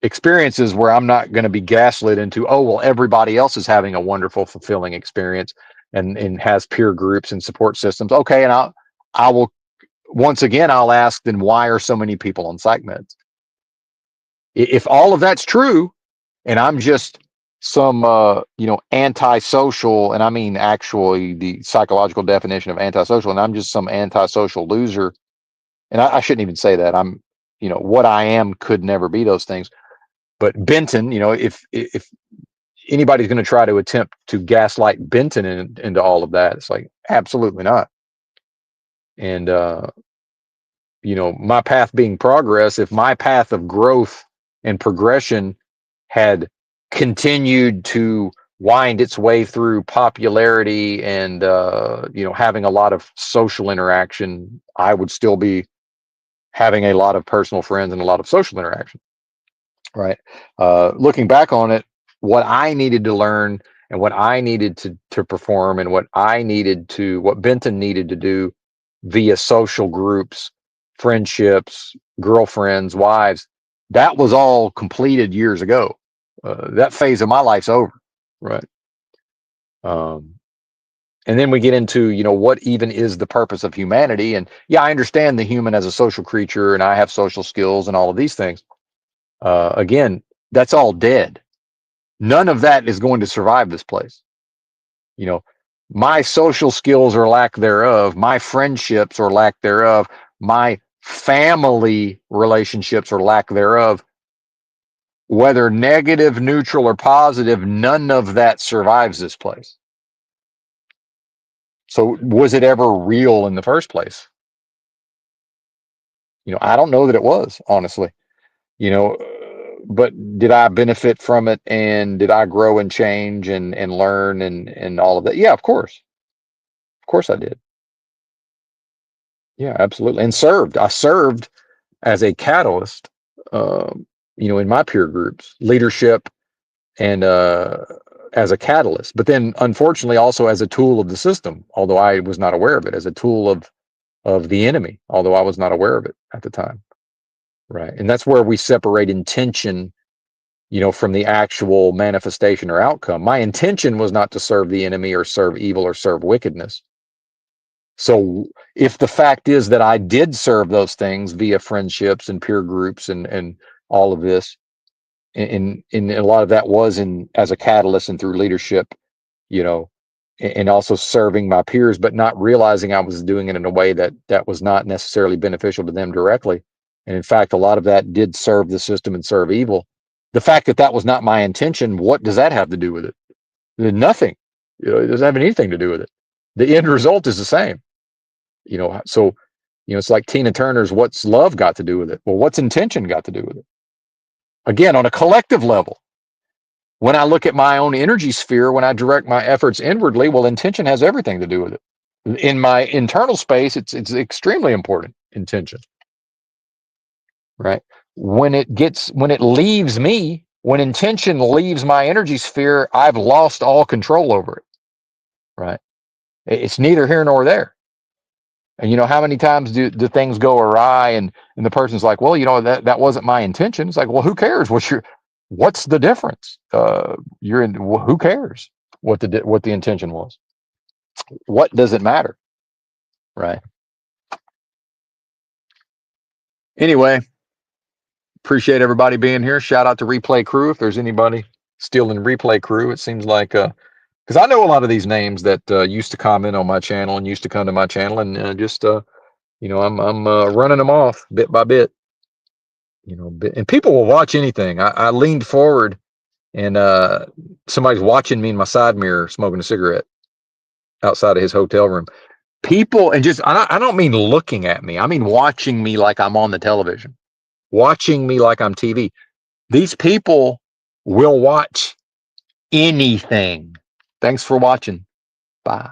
experiences where I'm not going to be gaslit into, oh, well, everybody else is having a wonderful, fulfilling experience and has peer groups and support systems. Okay, and I will once again I'll ask, then why are so many people on psych meds? If all of that's true, and I'm just some you know, antisocial, and I mean actually the psychological definition of antisocial, and I'm just some antisocial loser, and I shouldn't even say that. I'm, you know, what I am could never be those things. But Benton, you know, if anybody's going to try to attempt to gaslight Benton into all of that, it's like absolutely not. And you know, my path being progress, if my path of growth and progression had continued to wind its way through popularity and having a lot of social interaction, I would still be having a lot of personal friends and a lot of social interaction. Right. Looking back on it, what I needed to learn and what I needed to perform and what Benton needed to do via social groups, friendships, girlfriends, wives, that was all completed years ago. That phase of my life's over. Right. Um, and then we get into, what even is the purpose of humanity? And yeah, I understand the human as a social creature and I have social skills and all of these things. Again, that's all dead. None of that is going to survive this place. You know, my social skills or lack thereof, my friendships or lack thereof, my family relationships or lack thereof, whether negative, neutral, or positive, none of that survives this place. So was it ever real in the first place? I don't know that it was, honestly. But did I benefit from it, and did I grow and change and learn and all of that? Yeah, of course I did. Yeah, absolutely. And I served as a catalyst, in my peer groups, leadership, and as a catalyst, but then unfortunately also as a tool of the system, although I was not aware of it, as a tool of the enemy, although I was not aware of it at the time. Right. And that's where we separate intention, from the actual manifestation or outcome. My intention was not to serve the enemy or serve evil or serve wickedness. So if the fact is that I did serve those things via friendships and peer groups and all of this, and a lot of that was in as a catalyst and through leadership, you know, and also serving my peers, but not realizing I was doing it in a way that was not necessarily beneficial to them directly. And in fact, a lot of that did serve the system and serve evil. The fact that that was not my intention, what does that have to do with it? Nothing. It doesn't have anything to do with it. The end result is the same. So it's like Tina Turner's "What's Love Got to Do with It?" Well, what's intention got to do with it? Again, on a collective level, when I look at my own energy sphere, when I direct my efforts inwardly, well, intention has everything to do with it. In my internal space, it's extremely important, intention, right? When it leaves me, when intention leaves my energy sphere, I've lost all control over it, right? It's neither here nor there. And how many times do things go awry and the person's like, well, that wasn't my intention. It's like, well, who cares? What's the difference? Who cares what the intention was? What does it matter? Right. Anyway, appreciate everybody being here. Shout out to Replay Crew. If there's anybody still in Replay Crew, it seems like, because I know a lot of these names that used to comment on my channel and used to come to my channel, and I'm running them off bit by bit. And people will watch anything. I leaned forward and somebody's watching me in my side mirror smoking a cigarette outside of his hotel room. People, and just I don't mean looking at me. I mean watching me like I'm on the television, watching me like I'm TV. These people will watch anything. Thanks for watching. Bye.